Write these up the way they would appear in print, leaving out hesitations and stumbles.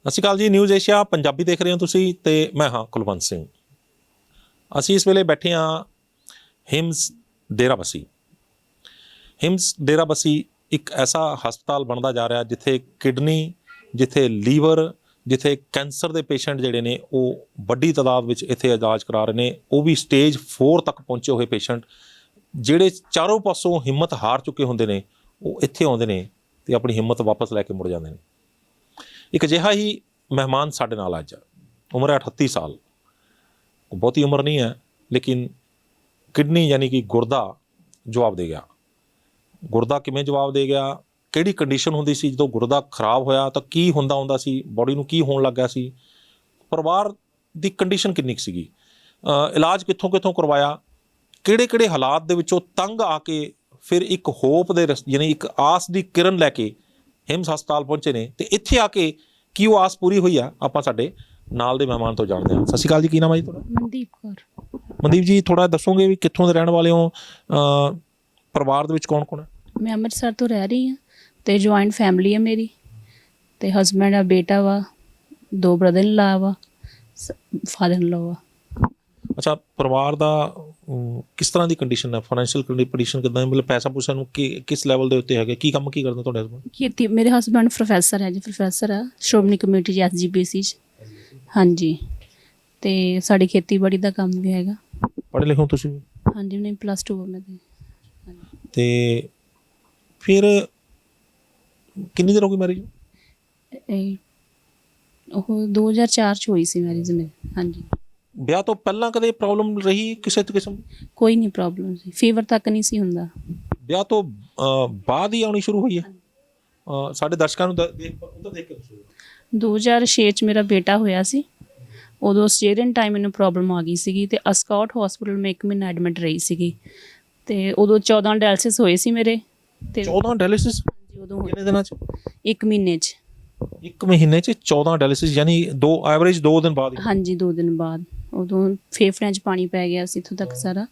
ਸਤਿ ਸ਼੍ਰੀ ਅਕਾਲ ਜੀ। News Asia Punjabi ਦੇਖ ਰਹੇ ਹੋ ਤੁਸੀਂ ਤੇ ਮੈਂ ਹਾਂ ਕੁਲਵੰਤ ਸਿੰਘ। ਅਸੀਂ ਇਸ ਵੇਲੇ ਬੈਠੇ ਹਾਂ ਹਿਮਸ ਡੇਰਾਬੱਸੀ। ਹਿਮਸ ਡੇਰਾਬੱਸੀ ਇੱਕ ਐਸਾ ਹਸਪਤਾਲ ਬਣਦਾ ਜਾ ਰਿਹਾ ਜਿੱਥੇ ਕਿਡਨੀ, ਜਿੱਥੇ ਲੀਵਰ, ਜਿੱਥੇ ਕੈਂਸਰ ਦੇ ਪੇਸ਼ੈਂਟ ਜਿਹੜੇ ਨੇ ਉਹ ਵੱਡੀ ਤਾਦਾਦ ਵਿੱਚ ਇੱਥੇ ਇਲਾਜ ਕਰਾ ਰਹੇ ਨੇ। ਉਹ ਵੀ ਸਟੇਜ 4 ਤੱਕ ਪਹੁੰਚੇ ਹੋਏ ਪੇਸ਼ੈਂਟ ਜਿਹੜੇ ਚਾਰੋਂ ਪਾਸੋਂ ਹਿੰਮਤ ਹਾਰ ਚੁੱਕੇ ਹੁੰਦੇ ਨੇ, ਉਹ ਇੱਥੇ ਆਉਂਦੇ ਨੇ ਅਤੇ ਆਪਣੀ ਹਿੰਮਤ ਵਾਪਸ ਲੈ ਕੇ ਮੁੜ ਜਾਂਦੇ ਨੇ। ਇੱਕ ਅਜਿਹਾ ਹੀ ਮਹਿਮਾਨ ਸਾਡੇ ਨਾਲ ਅੱਜ, ਉਮਰ ਹੈ 38 ਸਾਲ। ਬਹੁਤੀ ਉਮਰ ਨਹੀਂ ਹੈ, ਲੇਕਿਨ ਕਿਡਨੀ ਯਾਨੀ ਕਿ ਗੁਰਦਾ ਜਵਾਬ ਦੇ ਗਿਆ। ਗੁਰਦਾ ਕਿਵੇਂ ਜਵਾਬ ਦੇ ਗਿਆ, ਕਿਹੜੀ ਕੰਡੀਸ਼ਨ ਹੁੰਦੀ ਸੀ ਜਦੋਂ ਗੁਰਦਾ ਖਰਾਬ ਹੋਇਆ ਤਾਂ ਕੀ ਹੁੰਦਾ ਸੀ, ਬੋਡੀ ਨੂੰ ਕੀ ਹੋਣ ਲੱਗ ਗਿਆ ਸੀ, ਪਰਿਵਾਰ ਦੀ ਕੰਡੀਸ਼ਨ ਕਿੰਨੀ ਕੁ ਸੀਗੀ, ਇਲਾਜ ਕਿੱਥੋਂ ਕਰਵਾਇਆ, ਕਿਹੜੇ ਹਾਲਾਤ ਦੇ ਵਿੱਚੋਂ ਤੰਗ ਆ ਕੇ ਫਿਰ ਇੱਕ ਹੋਪ ਦੇ ਯਾਨੀ ਇੱਕ ਆਸ ਦੀ ਕਿਰਨ ਲੈ ਕੇ ਹਿਮਸ ਹਸਪਤਾਲ ਪਹੁੰਚੇ ਨੇ ਅਤੇ ਇੱਥੇ ਆ ਕੇ ਕੀ ਉਹ ਆਸ ਪੂਰੀ ਹੋਈ ਆ, ਆਪਾਂ ਸਾਡੇ ਨਾਲ ਦੇ ਮਹਿਮਾਨ ਤੋਂ ਜਾਣਦੇ ਹਾਂ। ਸਤਿ ਸ਼੍ਰੀ ਅਕਾਲ ਜੀ, ਕੀ ਨਾਮ ਹੈ ਜੀ ਤੁਹਾਡਾ? ਮਨਦੀਪ ਕੌਰ। ਮਨਦੀਪ ਜੀ, ਥੋੜ੍ਹਾ ਦੱਸੋਗੇ ਵੀ ਕਿੱਥੋਂ ਦੇ ਰਹਿਣ ਵਾਲੇ ਹੋ, ਪਰਿਵਾਰ ਦੇ ਵਿੱਚ ਕੌਣ ਕੌਣ ਹੈ? ਮੈਂ ਅੰਮ੍ਰਿਤਸਰ ਤੋਂ ਰਹਿ ਰਹੀ ਹਾਂ ਅਤੇ ਜੁਆਇੰਟ ਫੈਮਿਲੀ ਹੈ ਮੇਰੀ, ਅਤੇ ਹਸਬੈਂਡ ਆ, ਬੇਟਾ ਵਾ, 2 ਬ੍ਰਦਰ ਇਨ ਲਾ ਵਾ, ਫਾਦਰ ਇਨ ਲਾ ਵਾ। ਅੱਛਾ, ਪਰਿਵਾਰ ਦਾ ਕਿਸ ਤਰ੍ਹਾਂ ਦੀ ਕੰਡੀਸ਼ਨ ਹੈ, ਫਾਈਨੈਂਸ਼ੀਅਲ ਕੰਡੀਸ਼ਨ ਕਿੱਦਾਂ, ਮਤਲਬ ਪੈਸਾ ਪੂਸਾ ਨੂੰ ਕਿਸ ਲੈਵਲ ਦੇ ਉੱਤੇ ਹੈਗੇ, ਕੀ ਕੰਮ ਕੀ ਕਰਦੇ ਤੁਹਾਡੇ ਹਸਬੈਂਡ? ਖੇਤੀ, ਮੇਰੇ ਹਸਬੈਂਡ ਪ੍ਰੋਫੈਸਰ ਹੈ ਜੀ, ਪ੍ਰੋਫੈਸਰ ਆ ਸ਼੍ਰੋਮਣੀ ਕਮੇਟੀ 'ਚ SGPC 'ਚ। ਹਾਂਜੀ, ਅਤੇ ਸਾਡੀ ਖੇਤੀਬਾੜੀ ਦਾ ਕੰਮ ਵੀ ਹੈਗਾ। ਪੜ੍ਹੇ ਲਿਖੇ ਹੋ ਤੁਸੀਂ? ਹਾਂਜੀ, ਨਹੀਂ +2 ਮੈਂ ਅਤੇ ਫਿਰ ਕਿੰਨੀ ਦੇਰ ਹੋ ਗਈ ਮੈਰਿਜ? ਉਹ 2004 'ਚ ਹੋਈ ਸੀ ਮੈਰਿਜ ਮੇਰੀ। ਹਾਂਜੀ, ਵਿਆਹ ਤੋਂ ਪਹਿਲਾਂ ਕਦੇ ਪ੍ਰੋਬਲਮ ਰਹੀ ਕਿਸੇ ਕਿਸਮ? ਕੋਈ ਨਹੀਂ ਪ੍ਰੋਬਲਮ ਸੀ, ਫੀਵਰ ਤੱਕ ਨਹੀਂ ਸੀ ਹੁੰਦਾ। ਵਿਆਹ ਤੋਂ ਬਾਅਦ ਹੀ ਆਉਣੀ ਸ਼ੁਰੂ ਹੋਈ ਹੈ? ਸਾਡੇ ਦਰਸ਼ਕਾਂ ਨੂੰ ਦੇਖ ਕੇ ਦੱਸੋ। 2006 'ਚ ਮੇਰਾ ਬੇਟਾ ਹੋਇਆ ਸੀ, ਉਦੋਂ ਸਜੇਰੀਅਨ ਟਾਈਮ ਮੈਨੂੰ ਪ੍ਰੋਬਲਮ ਆ ਗਈ ਸੀਗੀ ਅਤੇ ਅਸਕੌਟ ਹੌਸਪੀਟਲ ਮੈਂ 1 ਮਹੀਨਾ ਐਡਮਿਟ ਰਹੀ ਸੀਗੀ ਅਤੇ ਉਦੋਂ 14 ਡਾਇਲਸਿਸ ਹੋਏ ਸੀ ਮੇਰੇ। ਅਤੇ 14 ਡਾਇਲਿਸਿਸ? ਹਾਂਜੀ, ਉਦੋਂ ਕਿੰਨੇ ਦਿਨਾਂ 'ਚ? 1 ਮਹੀਨੇ 'ਚ। 1 ਮਹੀਨੇ 'ਚ 14 ਡਾਇਲਿਸਿਸ, ਯਾਨੀ ਐਵਰੇਜ 2 ਦਿਨ ਬਾਅਦ? ਹਾਂਜੀ, 2 ਦਿਨ ਬਾਅਦ। ਉਦੋਂ ਫੇਫੜਿਆਂ 'ਚ ਪਾਣੀ ਪੈ ਗਿਆ ਸੀ ਇੱਥੋਂ ਤੱਕ ਸਾਰਾ,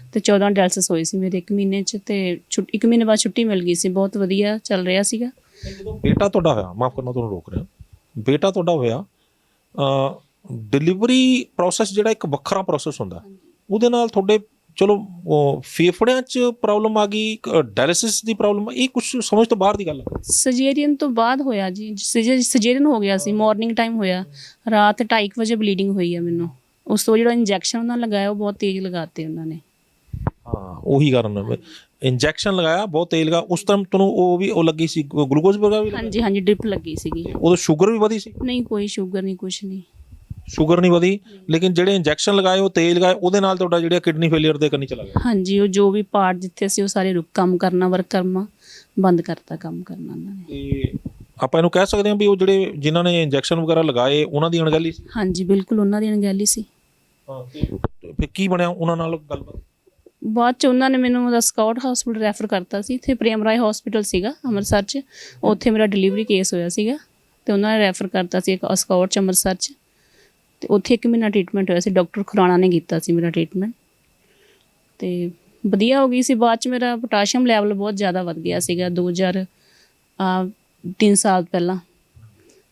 ਅਤੇ 14 ਡਾਇਲਸਿਸ ਹੋਏ ਸੀ ਮੇਰੇ 1 ਮਹੀਨੇ 'ਚ, ਅਤੇ 1 ਮਹੀਨੇ ਬਾਅਦ ਛੁੱਟੀ ਮਿਲ ਗਈ ਸੀ। ਬਹੁਤ ਵਧੀਆ ਚੱਲ ਰਿਹਾ ਸੀਗਾ। ਜਦੋਂ ਬੇਟਾ ਤੁਹਾਡਾ ਹੋਇਆ, ਮਾਫ਼ ਕਰਨਾ ਤੁਹਾਨੂੰ ਰੋਕ ਰਿਹਾ, ਬੇਟਾ ਤੁਹਾਡਾ ਹੋਇਆ, ਡਿਲੀਵਰੀ ਪ੍ਰੋਸੈਸ ਜਿਹੜਾ ਇੱਕ ਵੱਖਰਾ ਪ੍ਰੋਸੈਸ ਹੁੰਦਾ, ਉਹਦੇ ਨਾਲ ਤੁਹਾਡੇ ਚਲੋ ਫੇਫੜਿਆਂ 'ਚ ਪ੍ਰੋਬਲਮ ਆ ਗਈ, ਡਾਇਲਿਸਿਸ ਦੀ ਪ੍ਰੋਬਲਮ, ਇਹ ਕੁਛ ਸਮਝ ਤੋਂ ਬਾਹਰ ਦੀ ਗੱਲ ਹੈ। ਸਜੇਰੀਅਨ ਤੋਂ ਬਾਅਦ ਹੋਇਆ ਜੀ, ਸਜੇਰੀਅਨ ਹੋ ਗਿਆ ਸੀ, ਮਾਰਨਿੰਗ ਟਾਈਮ ਹੋਇਆ, ਰਾਤ 2:30 ਵਜੇ ਬਲੀਡਿੰਗ ਹੋਈ ਆ ਮੈਨੂੰ। ਉਸ ਤੋਂ ਜਿਹੜਾ ਇੰਜੈਕਸ਼ਨ ਉਹਨਾਂ ਲਗਾਇਆ ਉਹ ਬਹੁਤ ਤੇਜ਼ ਲਗਾਤੇ ਉਹਨਾਂ ਨੇ। ਹਾਂ, ਉਹੀ ਕਾਰਨ, ਇੰਜੈਕਸ਼ਨ ਲਗਾਇਆ ਬਹੁਤ ਤੇਜ਼ ਲਗਾ। ਉਸ ਟਾਈਮ ਤੁਹਾਨੂੰ ਉਹ ਲੱਗੀ ਸੀ, ਗਲੂਕੋਜ਼ ਵਗੈਰਾ ਵੀ? ਹਾਂਜੀ ਹਾਂਜੀ, ਡ੍ਰਿਪ ਲੱਗੀ ਸੀਗੀ। ਉਦੋਂ ਸ਼ੂਗਰ ਵੀ ਵਧੀ ਸੀ? ਨਹੀਂ, ਕੋਈ ਸ਼ੂਗਰ ਨਹੀਂ, ਕੁਛ ਨਹੀਂ। ਸ਼ੂਗਰ ਨਹੀਂ ਵਧੀ, ਲੇਕਿਨ ਜਿਹੜੇ ਇੰਜੈਕਸ਼ਨ ਲਗਾਏ ਉਹ ਤੇਜ਼ ਲਗਾਏ, ਉਹਦੇ ਨਾਲ ਤੁਹਾਡਾ ਜਿਹੜਾ ਕਿਡਨੀ ਫੇਲੀਅਰ ਦੇ ਕੰਨੀ ਚਲਾ ਗਿਆ? ਹਾਂਜੀ, ਉਹ ਜੋ ਵੀ ਪਾਰਟ ਜਿੱਥੇ ਸੀ ਉਹ ਸਾਰੇ ਕੰਮ ਕਰਨਾ, ਵਰਕ ਕਰਨਾ ਬੰਦ ਕਰਤਾ, ਕੰਮ ਕਰਨਾ ਉਹਨਾਂ ਨੇ। ਤੇ ਆਪਾਂ ਇਹਨੂੰ ਕਹਿ ਸਕਦੇ ਹਾਂ ਵੀ ਉਹ ਜਿਹੜੇ ਜਿਨ੍ਹਾਂ ਨੇ ਇੰਜੈਕਸ਼ਨ ਵਗੈਰਾ ਲਗਾਏ ਉਹਨਾਂ ਦੀ ਅਣਗਹਿਲੀ ਸੀ? ਹਾਂਜੀ, ਬਿਲਕੁਲ ਉਹਨਾਂ ਦੀ ਅਣਗਹਿਲੀ ਸੀ। ਹਾਂ, ਫਿਰ ਕੀ ਬਣਿਆ ਉਹਨਾਂ ਨਾਲ ਗੱਲਬਾਤ? ਬਾਅਦ 'ਚ ਉਹਨਾਂ ਨੇ ਮੈਨੂੰ ਸਕਾਊਟ ਹਸਪੀਟਲ ਰੈਫਰ ਕਰਤਾ ਸੀ। ਇੱਥੇ ਪ੍ਰੇਮ ਰਾਏ ਹਸਪੀਟਲ ਸੀਗਾ ਅੰਮ੍ਰਿਤਸਰ 'ਚ, ਉੱਥੇ ਮੇਰਾ ਡਿਲੀਵਰੀ ਕੇਸ ਹੋਇਆ ਸੀਗਾ ਅਤੇ ਉਹਨਾਂ ਨੇ ਰੈਫਰ ਕਰਤਾ ਸੀ ਇੱਕ ਸਕਾਊਟ 'ਚ ਅੰਮ੍ਰਿਤਸਰ 'ਚ, ਅਤੇ ਉੱਥੇ 1 ਮਹੀਨਾ ਟਰੀਟਮੈਂਟ ਹੋਇਆ ਸੀ। ਡਾਕਟਰ ਖੁਰਾਣਾ ਨੇ ਕੀਤਾ ਸੀ ਮੇਰਾ ਟਰੀਟਮੈਂਟ ਅਤੇ ਵਧੀਆ ਹੋ ਗਈ ਸੀ। ਬਾਅਦ 'ਚ ਮੇਰਾ ਪੋਟਾਸ਼ੀਅਮ ਲੈਵਲ ਬਹੁਤ ਜ਼ਿਆਦਾ ਵੱਧ ਗਿਆ ਸੀਗਾ। 3 ਸਾਲ ਪਹਿਲਾਂ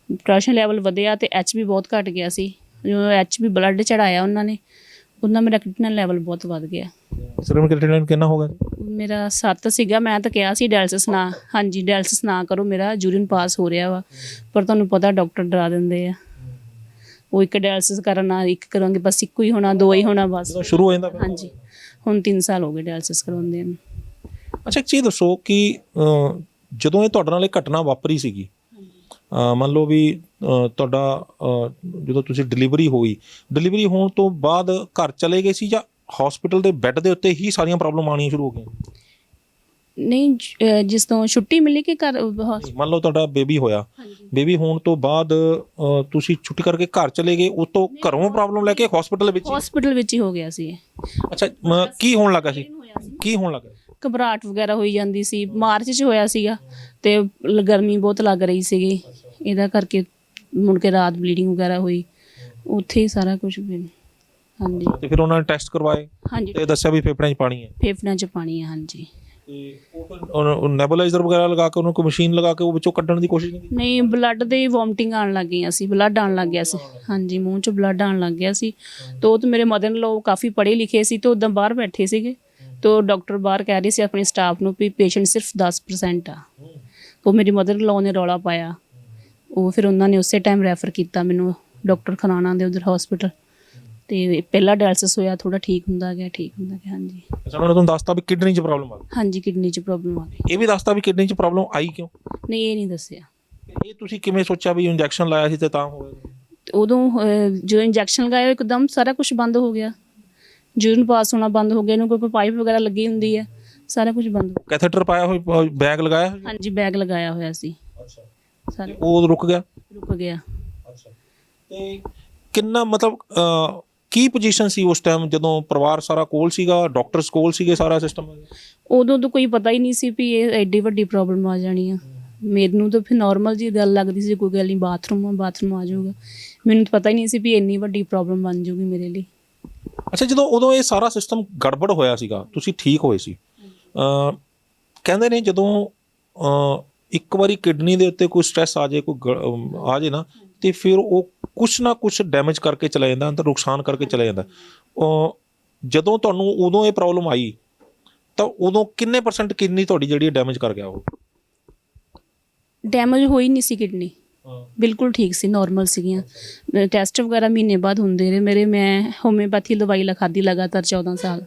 ਪੋਟਾਸ਼ੀਅਮ ਲੈਵਲ ਵਧਿਆ ਅਤੇ HB ਬਹੁਤ ਘੱਟ ਗਿਆ ਸੀ। ਜਦੋਂ HB ਬਲੱਡ ਚੜਾਇਆ ਉਹਨਾਂ ਨੇ, ਉਹਦਾ ਮੇਰਾ ਕ੍ਰੀਟਿਨਿਨ ਲੈਵਲ ਬਹੁਤ ਵੱਧ ਗਿਆ। ਸਿਰਮ ਕ੍ਰੀਟਿਨਿਨ ਕਿੰਨਾ ਹੋ ਗਿਆ? ਮੇਰਾ 7 ਸੀਗਾ। ਮੈਂ ਤਾਂ ਕਿਹਾ ਸੀ ਡਾਇਲਸਿਸ ਨਾ, ਹਾਂਜੀ ਡਾਇਲਸਿਸ ਨਾ ਕਰੋ, ਮੇਰਾ ਯੂਰਿਨ ਪਾਸ ਹੋ ਰਿਹਾ ਵਾ, ਪਰ ਤੁਹਾਨੂੰ ਪਤਾ ਡਾਕਟਰ ਡਰਾ ਦਿੰਦੇ ਆ। ਉਹ ਇੱਕ ਡਾਇਲਸਿਸ ਕਰਨ ਨਾਲ ਇੱਕ ਕਰਾਂਗੇ, ਬਸ ਇੱਕੋ ਹੀ ਹੋਣਾ, 2 ਹੀ ਹੋਣਾ ਬਸ, ਸ਼ੁਰੂ ਹੋ ਜਾਂਦਾ। ਹਾਂਜੀ, ਹੁਣ 3 ਸਾਲ ਹੋ ਗਏ ਡਾਇਲਸਿਸ ਕਰਵਾਉਂਦੇ ਨੂੰ। ਅੱਛਾ, ਇੱਕ ਚੀਜ਼ ਦੱਸੋ ਕਿ ਜਦੋਂ ਇਹ ਤੁਹਾਡੇ ਨਾਲ ਇਹ ਘਟਨਾ ਵਾਪਰੀ ਸੀਗੀ, ਮੰਨ ਲਓ ਵੀ ਤੁਹਾਡਾ ਜਦੋਂ ਤੁਸੀਂ ਡਿਲੀਵਰੀ ਡਿਲੀਵਰੀ ਹੋਣ ਤੋਂ ਬਾਅਦ ਘਰ ਚਲੇ ਗਏ ਸੀ ਜਾਂ ਹਸਪੀਟਲ ਦੇ ਬੈੱਡ ਦੇ ਉੱਤੇ ਹੀ ਸਾਰੀਆਂ ਪ੍ਰੋਬਲਮ ਆਉਣੀਆਂ ਸ਼ੁਰੂ ਹੋ ਗਈਆਂ? ਨਹੀਂ, ਜਿਸ ਤੋਂ ਛੁੱਟੀ ਮਿਲੀ ਕਿ ਘਰ, ਮੰਨ ਲਓ ਤੁਹਾਡਾ ਬੇਬੀ ਹੋਇਆ, ਬੇਬੀ ਹੋਣ ਤੋਂ ਬਾਅਦ ਤੁਸੀਂ ਛੁੱਟੀ ਕਰਕੇ ਘਰ ਚਲੇ ਗਏ, ਉਸ ਤੋਂ ਘਰੋਂ ਪ੍ਰੋਬਲਮ ਲੈ ਕੇ ਹਸਪੀਟਲ ਵਿੱਚ ਹੀ ਹੋ ਗਿਆ ਸੀ। ਅੱਛਾ, ਕੀ ਹੋਣ ਲੱਗਾ ਸੀ? ਕੀ ਹੋਣ ਲੱਗਾ? ਘਬਰਾਹਟ ਵਗੈਰਾ ਹੋਈ ਜਾਂਦੀ ਸੀ। ਮਾਰਚ 'ਚ ਹੋਇਆ ਸੀਗਾ ਅਤੇ ਗਰਮੀ ਬਹੁਤ ਲੱਗ ਰਹੀ ਸੀਗੀ, ਇਹਦਾ ਕਰਕੇ ਮੁੜ ਕੇ ਰਾਤ ਬਲੀਡਿੰਗ ਵਗੈਰਾ ਹੋਈ, ਉੱਥੇ ਹੀ ਸਾਰਾ ਕੁਛ। ਹਾਂਜੀ, ਤੇ ਫਿਰ ਉਹਨਾਂ ਨੇ ਟੈਸਟ ਕਰਵਾਏ? ਹਾਂਜੀ, ਤੇ ਦੱਸਿਆ ਵੀ ਫੇਫੜਿਆਂ 'ਚ ਪਾਣੀ ਹੈ? ਫੇਫੜਿਆਂ 'ਚ ਪਾਣੀ ਹੈ, ਹਾਂਜੀ। ਤੇ ਉਹ ਫਿਰ ਨੈਬੂਲਾਈਜ਼ਰ ਵਗੈਰਾ ਲਗਾ ਕੇ ਉਹਨੂੰ ਕੋਈ ਮਸ਼ੀਨ ਲਗਾ ਕੇ ਉਹ ਵਿੱਚੋਂ ਕੱਢਣ ਦੀ ਕੋਸ਼ਿਸ਼ ਨਹੀਂ ਕੀਤੀ? ਨਹੀਂ, ਬਲੱਡ ਦੇ ਵੋਮਟਿੰਗ ਆਉਣ ਲੱਗ ਗਈਆਂ ਸੀ, ਬਲੱਡ ਆਉਣ ਲੱਗ ਗਿਆ ਸੀ। ਹਾਂਜੀ, ਮੂੰਹ 'ਚ ਬਲੱਡ ਆਉਣ ਲੱਗ ਗਿਆ ਸੀ। ਤਾਂ ਉਹ ਤਾਂ ਮੇਰੇ ਮਦਰ ਇਨ ਲੋ ਕਾਫੀ ਪੜ੍ਹੇ ਲਿਖੇ ਸੀ, ਤਾਂ ਉੱਦਾਂ ਬਾਹਰ ਬੈਠੇ ਸੀਗੇ। ਤਾਂ ਡਾਕਟਰ ਬਾਹਰ ਕਹਿ ਰਹੇ ਸੀ ਆਪਣੇ ਸਟਾਫ ਨੂੰ ਵੀ ਪੇਸ਼ੈਂਟ ਸਿਰਫ 10% ਆ। ਉਹ ਮੇਰੀ ਮਦਰ ਇਨ ਲੋ ਨੇ ਰੌਲਾ ਪਾਇਆ। ਉਹ ਫਿਰ ਉਹਨਾਂ ਨੇ ਉਸੇ ਟਾਈਮ ਰੈਫਰ ਕੀਤਾ ਮੈਨੂੰ ਡਾਕਟਰ ਖਨਾਣਾ ਦੇ ਉਧਰ ਹਸਪੀਟਲ। ਤੇ ਪਹਿਲਾ ਡਾਇਲਸਿਸ ਹੋਇਆ, ਥੋੜਾ ਠੀਕ ਹੁੰਦਾ ਗਿਆ। ਹਾਂਜੀ। ਅੱਛਾ, ਉਹਨਾਂ ਨੇ ਤੁਹਾਨੂੰ ਦੱਸਤਾ ਵੀ ਕਿਡਨੀ 'ਚ ਪ੍ਰੋਬਲਮ ਆ ਗਈ? ਹਾਂਜੀ, ਕਿਡਨੀ 'ਚ ਪ੍ਰੋਬਲਮ ਆ ਗਈ। ਇਹ ਵੀ ਦੱਸਤਾ ਵੀ ਕਿਡਨੀ 'ਚ ਪ੍ਰੋਬਲਮ ਆਈ ਕਿਉਂ? ਨਹੀਂ, ਇਹ ਨਹੀਂ ਦੱਸਿਆ। ਇਹ ਤੁਸੀਂ ਕਿਵੇਂ ਸੋਚਿਆ ਵੀ ਇੰਜੈਕਸ਼ਨ ਲਾਇਆ ਸੀ ਤੇ ਤਾਂ ਹੋਇਆ? ਉਦੋਂ ਜਦੋਂ ਇੰਜੈਕਸ਼ਨ ਲਗਾਇਆ ਇੱਕਦਮ ਸਾਰਾ ਕੁਝ ਬੰਦ ਹੋ ਗਿਆ। ਯੂਰਿਨ ਪਾਸ ਹੋਣਾ ਬੰਦ ਹੋ ਗਿਆ। ਇਹਨੂੰ ਕੋਈ ਪਾਈਪ ਵਗੈਰਾ ਲੱਗੀ ਹੁੰਦੀ ਹੈ, ਸਾਰਾ ਕੁਝ ਬੰਦ। ਕੈਥੇਟਰ ਪਾਇਆ ਹੋਇਆ, ਬੈਗ ਲਗਾਇਆ ਹੋਇਆ? ਹਾਂਜੀ, ਬੈਗ ਲਗਾਇਆ ਹੋਇਆ ਸੀ। ਅੱਛਾ, ਸਾਰਾ ਉਹ ਰੁਕ ਗਿਆ? ਰੁਕ ਗਿਆ। ਅੱਛਾ, ਤੇ ਕਿੰਨਾ ਮਤਲਬ ਕੀ ਪੋਜੀਸ਼ਨ ਸੀ ਉਸ ਟਾਈਮ ਜਦੋਂ ਪਰਿਵਾਰ ਸਾਰਾ ਕੋਲ ਸੀਗਾ, ਡਾਕਟਰਸ ਕੋਲ ਸੀਗੇ, ਸਾਰਾ ਸਿਸਟਮ? ਉਦੋਂ ਤਾਂ ਕੋਈ ਪਤਾ ਹੀ ਨਹੀਂ ਸੀ ਵੀ ਇਹ ਐਡੀ ਵੱਡੀ ਪ੍ਰੋਬਲਮ ਆ ਜਾਣੀ ਆ। ਮੈਨੂੰ ਤਾਂ ਫਿਰ ਨਾਰਮਲ ਜੀ ਗੱਲ ਲੱਗਦੀ ਸੀ, ਕੋਈ ਗੱਲ ਨਹੀਂ, ਬਾਥਰੂਮ ਆ ਜਾਊਗਾ। ਮੈਨੂੰ ਤਾਂ ਪਤਾ ਹੀ ਨਹੀਂ ਸੀ ਵੀ ਇੰਨੀ ਵੱਡੀ ਪ੍ਰੋਬਲਮ ਬਣ ਜਾਊਗੀ ਮੇਰੇ ਲਈ। ਅੱਛਾ, ਜਦੋਂ ਉਦੋਂ ਇਹ ਸਾਰਾ ਸਿਸਟਮ ਗੜਬੜ ਹੋਇਆ ਸੀਗਾ, ਤੁਸੀਂ ਠੀਕ ਹੋਏ ਸੀ, ਕਹਿੰਦੇ ਨੇ ਜਦੋਂ ਇੱਕ ਵਾਰੀ ਕਿਡਨੀ ਦੇ ਉੱਤੇ ਕੋਈ ਸਟ੍ਰੈਸ ਆ ਜਾਏ, ਕੋਈ ਆ ਜਾਏ ਨਾ, ਤੇ ਫਿਰ ਉਹ ਕੁਛ ਨਾ ਕੁਛ ਡੈਮੇਜ ਕਰਕੇ ਚਲਾ ਜਾਂਦਾ, ਅੰਦਰ ਨੁਕਸਾਨ ਕਰਕੇ ਚਲਾ ਜਾਂਦਾ। ਜਦੋਂ ਤੁਹਾਨੂੰ ਉਦੋਂ ਇਹ ਪ੍ਰੋਬਲਮ ਆਈ ਤਾਂ ਉਦੋਂ ਕਿੰਨੇ % ਕਿਡਨੀ ਤੁਹਾਡੀ ਜਿਹੜੀ ਡੈਮੇਜ ਕਰ ਗਿਆ? ਉਹ ਡੈਮੇਜ ਹੋਈ ਨਹੀਂ ਸੀ ਕਿਡਨੀ, ਬਿਲਕੁਲ ਠੀਕ ਸੀ, ਨਾਰਮਲ ਸੀਗੀਆਂ। ਟੈਸਟ ਵਗੈਰਾ ਮਹੀਨੇ ਬਾਅਦ ਹੁੰਦੇ ਰਹੇ ਮੇਰੇ। ਮੈਂ ਹੋਮਿਓਪੈਥੀ ਦਵਾਈ ਖਾਧੀ ਲਗਾਤਾਰ 14 ਸਾਲ।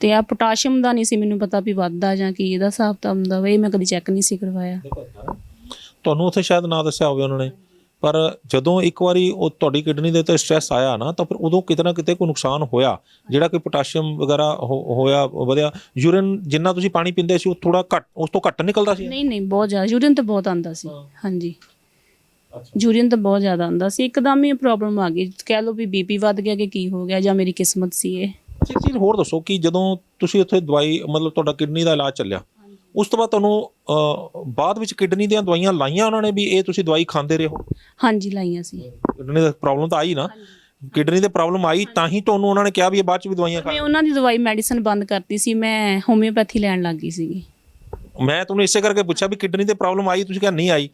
ਤੇ ਆ ਪੋਟਾਸ਼ੀਅਮ ਦਾ ਨਹੀਂ ਸੀ ਮੈਨੂੰ ਪਤਾ ਵੀ ਵੱਧਦਾ ਜਾਂ ਕੀ ਇਹਦਾ ਹਿਸਾਬ ਤਾਂ ਹੁੰਦਾ ਵਾ, ਇਹ ਮੈਂ ਕਦੀ ਚੈੱਕ ਨਹੀਂ ਸੀ ਕਰਵਾਇਆ। ਤੁਹਾਨੂੰ ਉੱਥੇ ਸ਼ਾਇਦ ਨਾ ਦੱਸਿਆ ਹੋਵੇ ਉਹਨਾਂ ਨੇ, ਪਰ ਜਦੋਂ ਇੱਕ ਵਾਰੀ ਉਹ ਤੁਹਾਡੀ ਕਿਡਨੀ ਦੇ ਉੱਤੇ ਸਟ੍ਰੈਸ ਆਇਆ ਨਾ, ਤਾਂ ਫਿਰ ਉਦੋਂ ਕਿਤੇ ਨਾ ਕਿਤੇ ਕੋਈ ਨੁਕਸਾਨ ਹੋਇਆ, ਜਿਹੜਾ ਕਿ ਪੋਟਾਸ਼ੀਅਮ ਵਗੈਰਾ ਹੋਇਆ, ਵਧਿਆ। ਯੂਰਿਨ ਜਿੰਨਾ ਤੁਸੀਂ ਪਾਣੀ ਪੀਂਦੇ ਸੀ ਉਹ ਥੋੜਾ ਘੱਟ, ਉਸ ਤੋਂ ਘੱਟ ਨਿਕਲਦਾ ਸੀ? ਨਹੀਂ, ਬਹੁਤ ਜ਼ਿਆਦਾ। ਯੂਰਿਨ ਤਾਂ ਬਹੁਤ ਆਉਂਦਾ ਸੀ। ਹਾਂਜੀ, ਯੂਰਿਨ ਤਾਂ ਬਹੁਤ ਜ਼ਿਆਦਾ ਆਉਂਦਾ ਸੀ। ਇੱਕਦਮ ਹੀ ਪ੍ਰੋਬਲਮ ਆ ਗਈ, ਕਹਿ ਲਓ ਵੀ BP ਵੱਧ ਗਿਆ ਕਿ ਕੀ ਹੋ ਗਿਆ, ਜਾਂ ਮੇਰੀ ਕਿਸਮਤ ਸੀ ਇਹ। ਇੱਕ ਚੀਜ਼ ਹੋਰ ਦੱਸੋ ਕਿ ਜਦੋਂ ਤੁਸੀਂ ਉੱਥੇ ਦਵਾਈ, ਮਤਲਬ ਤੁਹਾਡਾ ਕਿਡਨੀ ਦਾ ਇਲਾਜ ਚੱਲਿਆ, ਉਸ ਤੋਂ ਬਾਅਦ ਤੁਹਾਨੂੰ ਬਾਅਦ ਵਿੱਚ ਕਿਡਨੀ ਦੀਆਂ ਦਵਾਈਆਂ ਲਾਈਆਂ ਉਹਨਾਂ ਨੇ ਵੀ ਇਹ ਤੁਸੀਂ ਦਵਾਈ ਖਾਂਦੇ ਰਹੋ? ਹਾਂਜੀ, ਲਾਈਆਂ ਸੀ। ਕਿਡਨੀ ਦਾ ਪ੍ਰੋਬਲਮ ਤਾਂ ਆਈ ਨਾ, ਕਿਡਨੀ ਦੇ ਪ੍ਰੋਬਲਮ ਆਈ ਤਾਂ ਹੀ ਤੁਹਾਨੂੰ ਉਹਨਾਂ ਨੇ ਕਿਹਾ ਵੀ ਇਹ ਬਾਅਦ ਚ ਵੀ ਦਵਾਈਆਂ ਖਾ। ਮੈਂ ਉਹਨਾਂ ਦੀ ਦਵਾਈ ਮੈਡੀਸਨ ਬੰਦ ਕਰਤੀ ਸੀ, ਮੈਂ ਹੋਮਿਓਪੈਥੀ ਲੈਣ ਲੱਗ ਗਈ ਸੀਗੀ। ਮੈਂ ਤੁਹਾਨੂੰ ਇਸੇ ਕਰਕੇ ਪੁੱਛਿਆ ਵੀ ਕਿਡਨੀ ਤੇ ਪ੍ਰੋਬਲਮ ਆਈ, ਤੁਸੀਂ ਕਿਹਾ ਨਹੀਂ ਆਈ।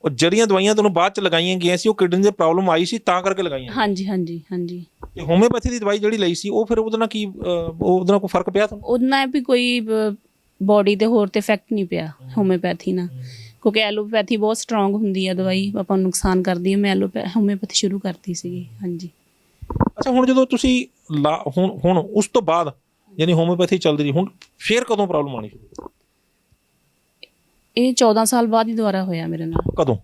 ਉਹ ਜਿਹੜੀਆਂ ਦਵਾਈਆਂ ਤੁਹਾਨੂੰ ਬਾਅਦ ਚ ਲਗਾਈਆਂ ਗਈਆਂ ਸੀ ਉਹ ਕਿਡਨੀ ਦੇ ਪ੍ਰੋਬਲਮ ਆਈ ਸੀ ਤਾਂ ਕਰਕੇ ਲਗਾਈਆਂ? ਹਾਂਜੀ। ਤੇ ਹੋਮਿਓਪੈਥੀ ਦੀ ਦਵਾਈ ਜਿਹੜੀ ਲਈ ਸੀ ਉਹ ਫਿਰ ਉਹਦੇ ਨਾਲ ਕੀ, ਉਹਦੇ ਨਾਲ ਕੋਈ ਫਰਕ ਪਿਆ ਤੁਹਾਨੂੰ? ਉਹਦੇ ਨਾਲ ਵੀ ਕੋਈ ਬੋਡੀ ਤੇ ਹੋਰ ਤੇ ਇਫੈਕਟ ਨਹੀਂ ਪਿਆ ਹੋਮਿਓਪੈਥੀ ਨਾਲ, ਕਿਉਂਕਿ ਐਲੋਪੈਥੀ ਬਹੁਤ ਸਟਰੋਂਗ ਹੁੰਦੀ ਆ ਦਵਾਈ, ਆਪਾਂ ਨੂੰ ਨੁਕਸਾਨ ਕਰਦੀ ਹੈ। ਮੈਂ ਹੋਮਿਓਪੈਥੀ ਸ਼ੁਰੂ ਕਰਤੀ ਸੀਗੀ। ਹਾਂਜੀ। ਅੱਛਾ, ਹੁਣ ਜਦੋਂ ਤੁਸੀਂ ਹੁਣ ਉਸ ਤੋਂ ਬਾਅਦ ਯਾਨੀ ਹੋਮਿਓਪੈਥੀ ਚੱਲਦੀ ਰਹੀ, ਹੁਣ ਫੇਰ ਕਦੋਂ ਪ੍ਰੋਬਲਮ ਆਣੀ ਸ਼ੁਰੂ? ਇਹ 14 ਸਾਲ ਬਾਅਦ ਹੀ ਦੁਬਾਰਾ ਹੋਇਆ ਮੇਰੇ ਨਾਲ। ਕਦੋਂ?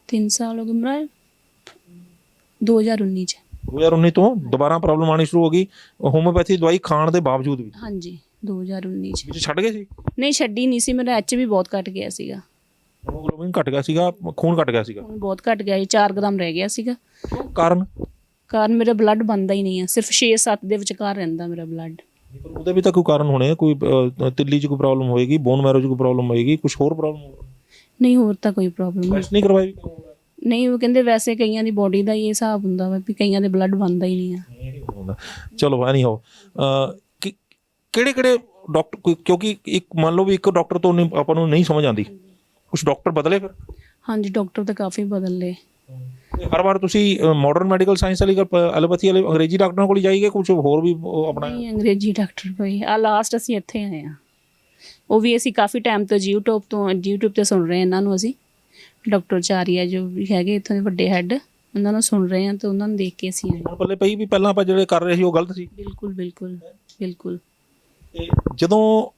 3 ਸਾਲ ਹੋ ਗਏ ਮੇਰਾ, 2019 ਚ। 2019 ਤੋਂ ਦੁਬਾਰਾ ਪ੍ਰੋਬਲਮ ਆਣੀ ਸ਼ੁਰੂ ਹੋ ਗਈ ਹੋਮਿਓਪੈਥੀ ਦਵਾਈ ਖਾਣ ਦੇ ਬਾਵਜੂਦ ਵੀ? ਹਾਂਜੀ, 2019 ਚ। ਵਿੱਚ ਛੱਡ ਗਏ ਸੀ? ਨਹੀਂ, ਛੱਡੀ ਨਹੀਂ ਸੀ। ਮੇਰਾ HB ਬਹੁਤ ਘਟ ਗਿਆ ਸੀਗਾ, ਹੀਮੋਗਲੋਬਿਨ ਘਟ ਗਿਆ ਸੀਗਾ, ਖੂਨ ਘਟ ਗਿਆ ਸੀਗਾ? ਹੁਣ ਬਹੁਤ ਘਟ ਗਿਆ, 4 ਗ੍ਰਾਮ ਰਹਿ ਗਿਆ ਸੀਗਾ। ਕਾਰਨ ਮੇਰਾ ਬਲੱਡ ਬਣਦਾ ਹੀ ਨਹੀਂ ਆ, ਸਿਰਫ 6-7 ਦੇ ਵਿਚਕਾਰ ਰਹਿੰਦਾ ਮੇਰਾ ਬਲੱਡ। ਉਹਦੇ ਵੀ ਤਾਂ ਕੋਈ ਕਾਰਨ ਹੋਣੇ, ਕੋਈ ਤਿੱਲੀ 'ਚ ਕੋਈ ਪ੍ਰੋਬਲਮ ਹੋਏਗੀ, ਬੋਨ ਮੈਰੋ 'ਚ ਕੋਈ ਪ੍ਰੋਬਲਮ ਹੋਏਗੀ, ਕੁਝ ਹੋਰ ਪ੍ਰੋਬਲਮ? ਨਹੀਂ, ਹੋਰ ਤਾਂ ਕੋਈ ਪ੍ਰੋਬਲਮ ਨਹੀਂ ਕਰਵਾਈ? ਨਹੀਂ, ਉਹ ਕਹਿੰਦੇ ਵੈਸੇ ਕਈਆਂ ਦੀ ਬੋਡੀ ਦਾ ਹੀ ਇਹ ਹਿਸਾਬ ਹੁੰਦਾ ਵਾ ਵੀ ਕਈਆਂ ਦੇ ਬਲੱਡ ਬਣਦਾ ਹੀ ਨਹੀਂ ਆ। ਚਲੋ ਐਨੀ ਹੋ, ਕਿਹੜੇ ਡਾਕਟਰ, ਕਿਉਂਕਿ ਇੱਕ ਮੰਨ ਲਓ ਵੀ ਇੱਕ ਡਾਕਟਰ ਤੋਂ ਆਪਾਂ ਨੂੰ ਨਹੀਂ ਸਮਝ ਆਉਂਦੀ, ਕੁਝ ਡਾਕਟਰ ਬਦਲੇ ਫਿਰ? ਹਾਂਜੀ, ਡਾਕਟਰ ਤਾਂ ਕਾਫੀ ਬਦਲ ਲਏ। ਹਰ ਵਾਰ ਤੁਸੀਂ ਮਾਡਰਨ ਮੈਡੀਕਲ ਸਾਇੰਸ ਵਾਲੀ ਐਲੋਪੈਥੀ ਵਾਲੇ ਅੰਗਰੇਜ਼ੀ ਡਾਕਟਰਾਂ ਕੋਲ ਜਾਈਏ, ਕੁਝ ਹੋਰ ਵੀ ਆਪਣਾ? ਨਹੀਂ, ਅੰਗਰੇਜ਼ੀ ਡਾਕਟਰ ਕੋਈ ਆ ਲਾਸਟ ਅਸੀਂ ਇੱਥੇ ਆਏ ਆ, ਉਹ ਵੀ ਅਸੀਂ ਕਾਫੀ ਟਾਈਮ ਤੋਂ YouTube ਤੇ ਸੁਣ ਰਹੇ ਹਾਂ ਇਹਨਾਂ ਨੂੰ। ਅਸੀਂ ਡਾਕਟਰ ਚਾਰੀਆ ਜੋ ਵੀ ਹੈਗੇ ਇੱਥੋਂ ਦੇ ਵੱਡੇ ਹੈੱਡ, ਉਹਨਾਂ ਨੂੰ ਸੁਣ ਰਹੇ ਹਾਂ ਤੇ ਉਹਨਾਂ ਨੂੰ ਦੇਖ ਕੇ ਅਸੀਂ ਆਏ। ਪੱਲੇ ਪਈ ਵੀ ਪਹਿਲਾਂ ਆਪਾਂ ਜਿਹੜੇ ਕਰ ਰਹੇ ਸੀ ਉਹ ਗਲਤ ਸੀ? ਬਿਲਕੁਲ। ਤੇ ਜਦੋਂ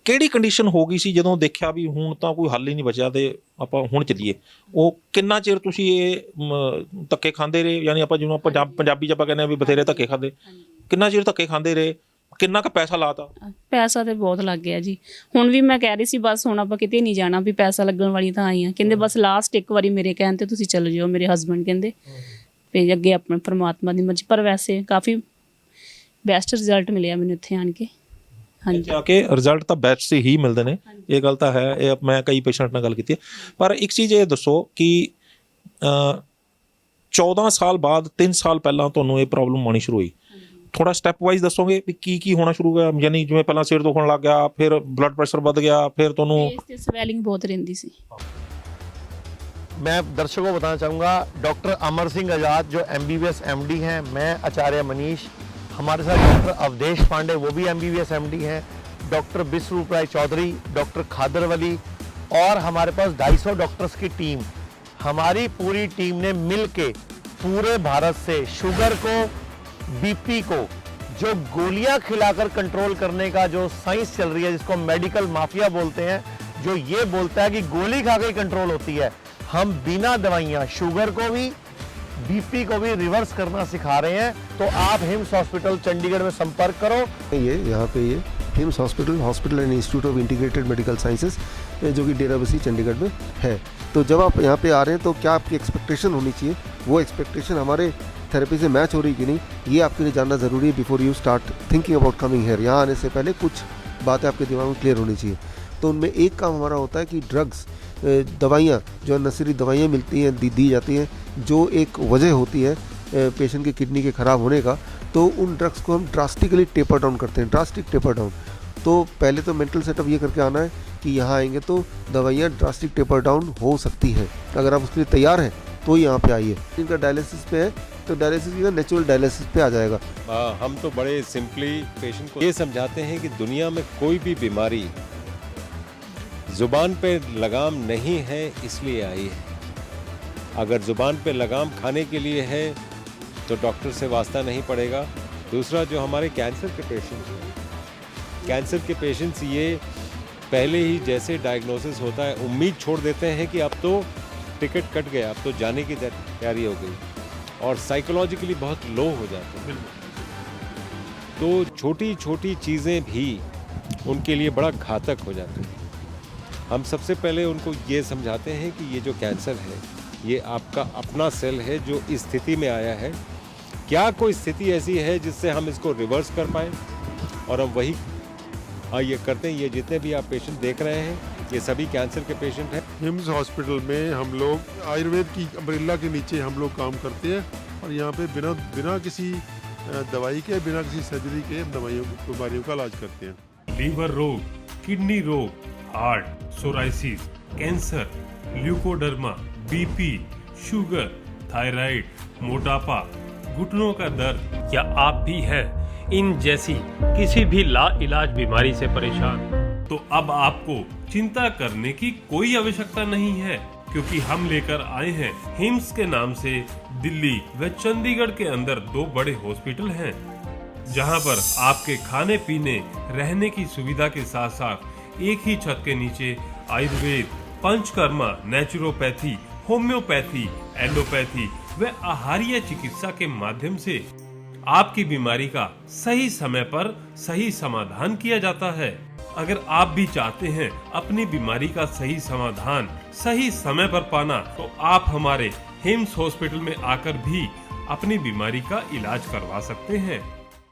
ਕਿਹੜੀ ਕੰਡੀਸ਼ਨ ਹੋ ਗਈ ਸੀ ਜਦੋਂ ਦੇਖਿਆ ਵੀ ਹੁਣ ਤਾਂ ਕੋਈ ਹੱਲ ਹੀ ਨਹੀਂ ਬਚਿਆ ਤੇ ਆਪਾਂ ਹੁਣ ਚੱਲੀਏ, ਉਹ ਕਿੰਨਾ ਚਿਰ ਤੁਸੀਂ ਇਹ ਧੱਕੇ ਖਾਂਦੇ ਰਹੇ? ਯਾਨੀ ਆਪਾਂ ਜਿਹਨੂੰ ਪੰਜਾਬੀ 'ਚ ਆਪਾਂ ਕਹਿੰਦੇ ਆ ਵੀ ਬਥੇਰੇ ਧੱਕੇ ਖਾਂਦੇ, ਕਿੰਨਾ ਚਿਰ ਧੱਕੇ ਖਾਂਦੇ ਰਹੇ, ਕਿੰਨਾ ਕੁ ਪੈਸਾ ਲਾਤਾ? ਪੈਸਾ ਤੇ ਬਹੁਤ ਲੱਗ ਗਿਆ ਜੀ। ਹੁਣ ਵੀ ਮੈਂ ਕਹਿ ਰਹੀ ਸੀ ਬਸ ਹੁਣ ਆਪਾਂ ਕਿਤੇ ਨਹੀਂ ਜਾਣਾ, ਵੀ ਪੈਸਾ ਲੱਗਣ ਵਾਲੀ ਤਾਂ ਆਈ ਆ। ਕਹਿੰਦੇ ਬਸ ਲਾਸਟ ਇੱਕ ਵਾਰੀ ਮੇਰੇ ਕਹਿਣ ਤੇ ਤੁਸੀਂ ਚਲੇ ਜਾਓ, ਮੇਰੇ ਹਸਬੈਂਡ ਕਹਿੰਦੇ, ਤੇ ਅੱਗੇ ਆਪਣੇ ਪਰਮਾਤਮਾ ਦੀ ਮਰਜ਼ੀ। ਪਰ ਵੈਸੇ ਕਾਫੀ ਬੈਸਟ ਰਿਜ਼ਲਟ ਮਿਲਿਆ ਮੈਨੂੰ ਇੱਥੇ ਆਣ ਕੇ। ਹਾਂਜੀ, ਆ ਕੇ ਰਿਜ਼ਲਟ ਤਾਂ ਬੈਸਟ ਹੀ ਮਿਲਦੇ ਨੇ, ਇਹ ਗੱਲ ਤਾਂ ਹੈ। ਇਹ ਮੈਂ ਕਈ ਪੇਸ਼ੈਂਟ ਨਾਲ ਗੱਲ ਕੀਤੀ ਹੈ। ਪਰ ਇੱਕ ਚੀਜ਼ ਇਹ ਦੱਸੋ ਕਿ 14 ਸਾਲ ਬਾਅਦ 3 ਸਾਲ ਪਹਿਲਾਂ ਤੁਹਾਨੂੰ ਇਹ ਪ੍ਰੋਬਲਮ ਆਉਣੀ ਸ਼ੁਰੂ ਹੋਈ, ਥੋੜਾ ਸਟੈਪ ਵਾਈਜ਼ ਦੱਸੋਗੇ ਵੀ ਕੀ ਹੋਣਾ ਸ਼ੁਰੂ ਹੋਇਆ, ਯਾਨੀ ਜਿਵੇਂ ਪਹਿਲਾਂ ਸਿਰ ਦੁਖਣ ਲੱਗ ਗਿਆ, ਫਿਰ ਬਲੱਡ ਪ੍ਰੈਸ਼ਰ ਵੱਧ ਗਿਆ, ਫਿਰ ਤੁਹਾਨੂੰ ਫੇਸ ਤੇ ਸਵੈਲਿੰਗ ਬਹੁਤ ਰਹਿੰਦੀ ਸੀ। मैं दर्शकों को बताना चाहूँगा, डॉक्टर अमर सिंह आज़ाद जो MBBS MD हैं, मैं आचार्य मनीष, हमारे साथ डॉक्टर अवधेश पांडे वो भी MBBS MD हैं, डॉक्टर विश्वरूप राय चौधरी, डॉक्टर खादर वली और हमारे पास 250 डॉक्टर्स की टीम, हमारी पूरी टीम ने मिल के पूरे भारत से शुगर को, BP को, जो गोलियां खिलाकर कंट्रोल करने का जो साइंस चल रही है, जिसको मेडिकल माफिया बोलते हैं, जो ये बोलता है कि गोली खा के कंट्रोल होती है, हम बिना दवाइयाँ शुगर को भी BP को भी रिवर्स करना सिखा रहे हैं। तो आप हिम्स हॉस्पिटल चंडीगढ़ में संपर्क करो। ये यहाँ पे ये hymns hospital and institute of integrated medical sciences जो कि डेराबस्सी चंडीगढ़ में है। तो जब आप यहाँ पे आ रहे हैं तो क्या आपकी एक्सपेक्टेशन होनी चाहिए, वो एक्सपेक्टेशन हमारे थेरेपी से मैच हो रही कि नहीं, ये आपके लिए जानना ज़रूरी है before you start thinking about coming here. यहाँ आने से पहले कुछ बातें आपके दिमाग में क्लियर होनी चाहिए। तो उनमें एक काम हमारा होता है कि ड्रग्स, दवाइयाँ जो नशीली दवाइयाँ मिलती हैं, दी जाती हैं, जो एक वजह होती है पेशेंट की किडनी के ख़राब होने का, तो उन ड्रग्स को हम ड्रास्टिकली टेपर डाउन करते हैं, ड्रास्टिक टेपर डाउन। तो पहले तो मेंटल सेटअप ये करके आना है कि यहाँ आएंगे तो दवाइयाँ ड्रास्टिक टेपर डाउन हो सकती हैं। अगर आप उसके लिए तैयार हैं तो यहाँ पे आइए। इनका डायलिसिस पे है तो डायलिसिस का नेचुरल डायलिसिस पे आ जाएगा। हम तो बड़े सिंपली पेशेंट को ये समझाते हैं कि दुनिया में कोई भी बीमारी ज़ुबान पे लगाम नहीं है इसलिए आई है। अगर ज़ुबान पे लगाम खाने के लिए है तो डॉक्टर से वास्ता नहीं पड़ेगा। दूसरा, जो हमारे कैंसर के पेशेंट्स हैं, कैंसर के पेशेंट्स ये पहले ही जैसे डायग्नोसिस होता है उम्मीद छोड़ देते हैं कि अब तो टिकट कट गया, अब तो जाने की तैयारी हो गई, और साइकोलॉजिकली बहुत लो हो जाते हैं। तो छोटी छोटी चीज़ें भी उनके लिए बड़ा घातक हो जाती हैं। हम सबसे पहले उनको ये समझाते हैं कि ये जो कैंसर है ये आपका अपना सेल है जो इस स्थिति में आया है। क्या कोई स्थिति ऐसी है जिससे हम इसको रिवर्स कर पाएँ, और हम वही ये करते हैं। ये जितने भी आप पेशेंट देख रहे हैं ये सभी कैंसर के पेशेंट हैं। हिम्स हॉस्पिटल में हम लोग आयुर्वेद की अम्ब्रेला के नीचे हम लोग काम करते हैं, और यहाँ पे बिना किसी दवाई के, बिना किसी सर्जरी के बीमारियों का इलाज करते हैं। लीवर रोग, किडनी रोग, heart, psoriasis, cancer, leucoderma, BP, sugar, thyroid, मोटापा, घुटनों का दर्द, क्या आप भी हैं इन जैसी किसी भी लाइलाज बीमारी से परेशान? तो अब आपको चिंता करने की कोई आवश्यकता नहीं है, क्योंकि हम लेकर आए हैं हिम्स के नाम से दिल्ली व चंडीगढ़ के अंदर 2 बड़े हॉस्पिटल हैं, जहां पर आपके खाने पीने रहने की सुविधा के साथ साथ एक ही छत के नीचे Ayurveda, panchakarma, naturopathy, homeopathy, allopathy व आहारीय चिकित्सा के माध्यम से आपकी बीमारी का सही समय पर सही समाधान किया जाता है। अगर आप भी चाहते हैं अपनी बीमारी का सही समाधान सही समय पर पाना, तो आप हमारे हिम्स हॉस्पिटल में आकर भी अपनी बीमारी का इलाज करवा सकते हैं।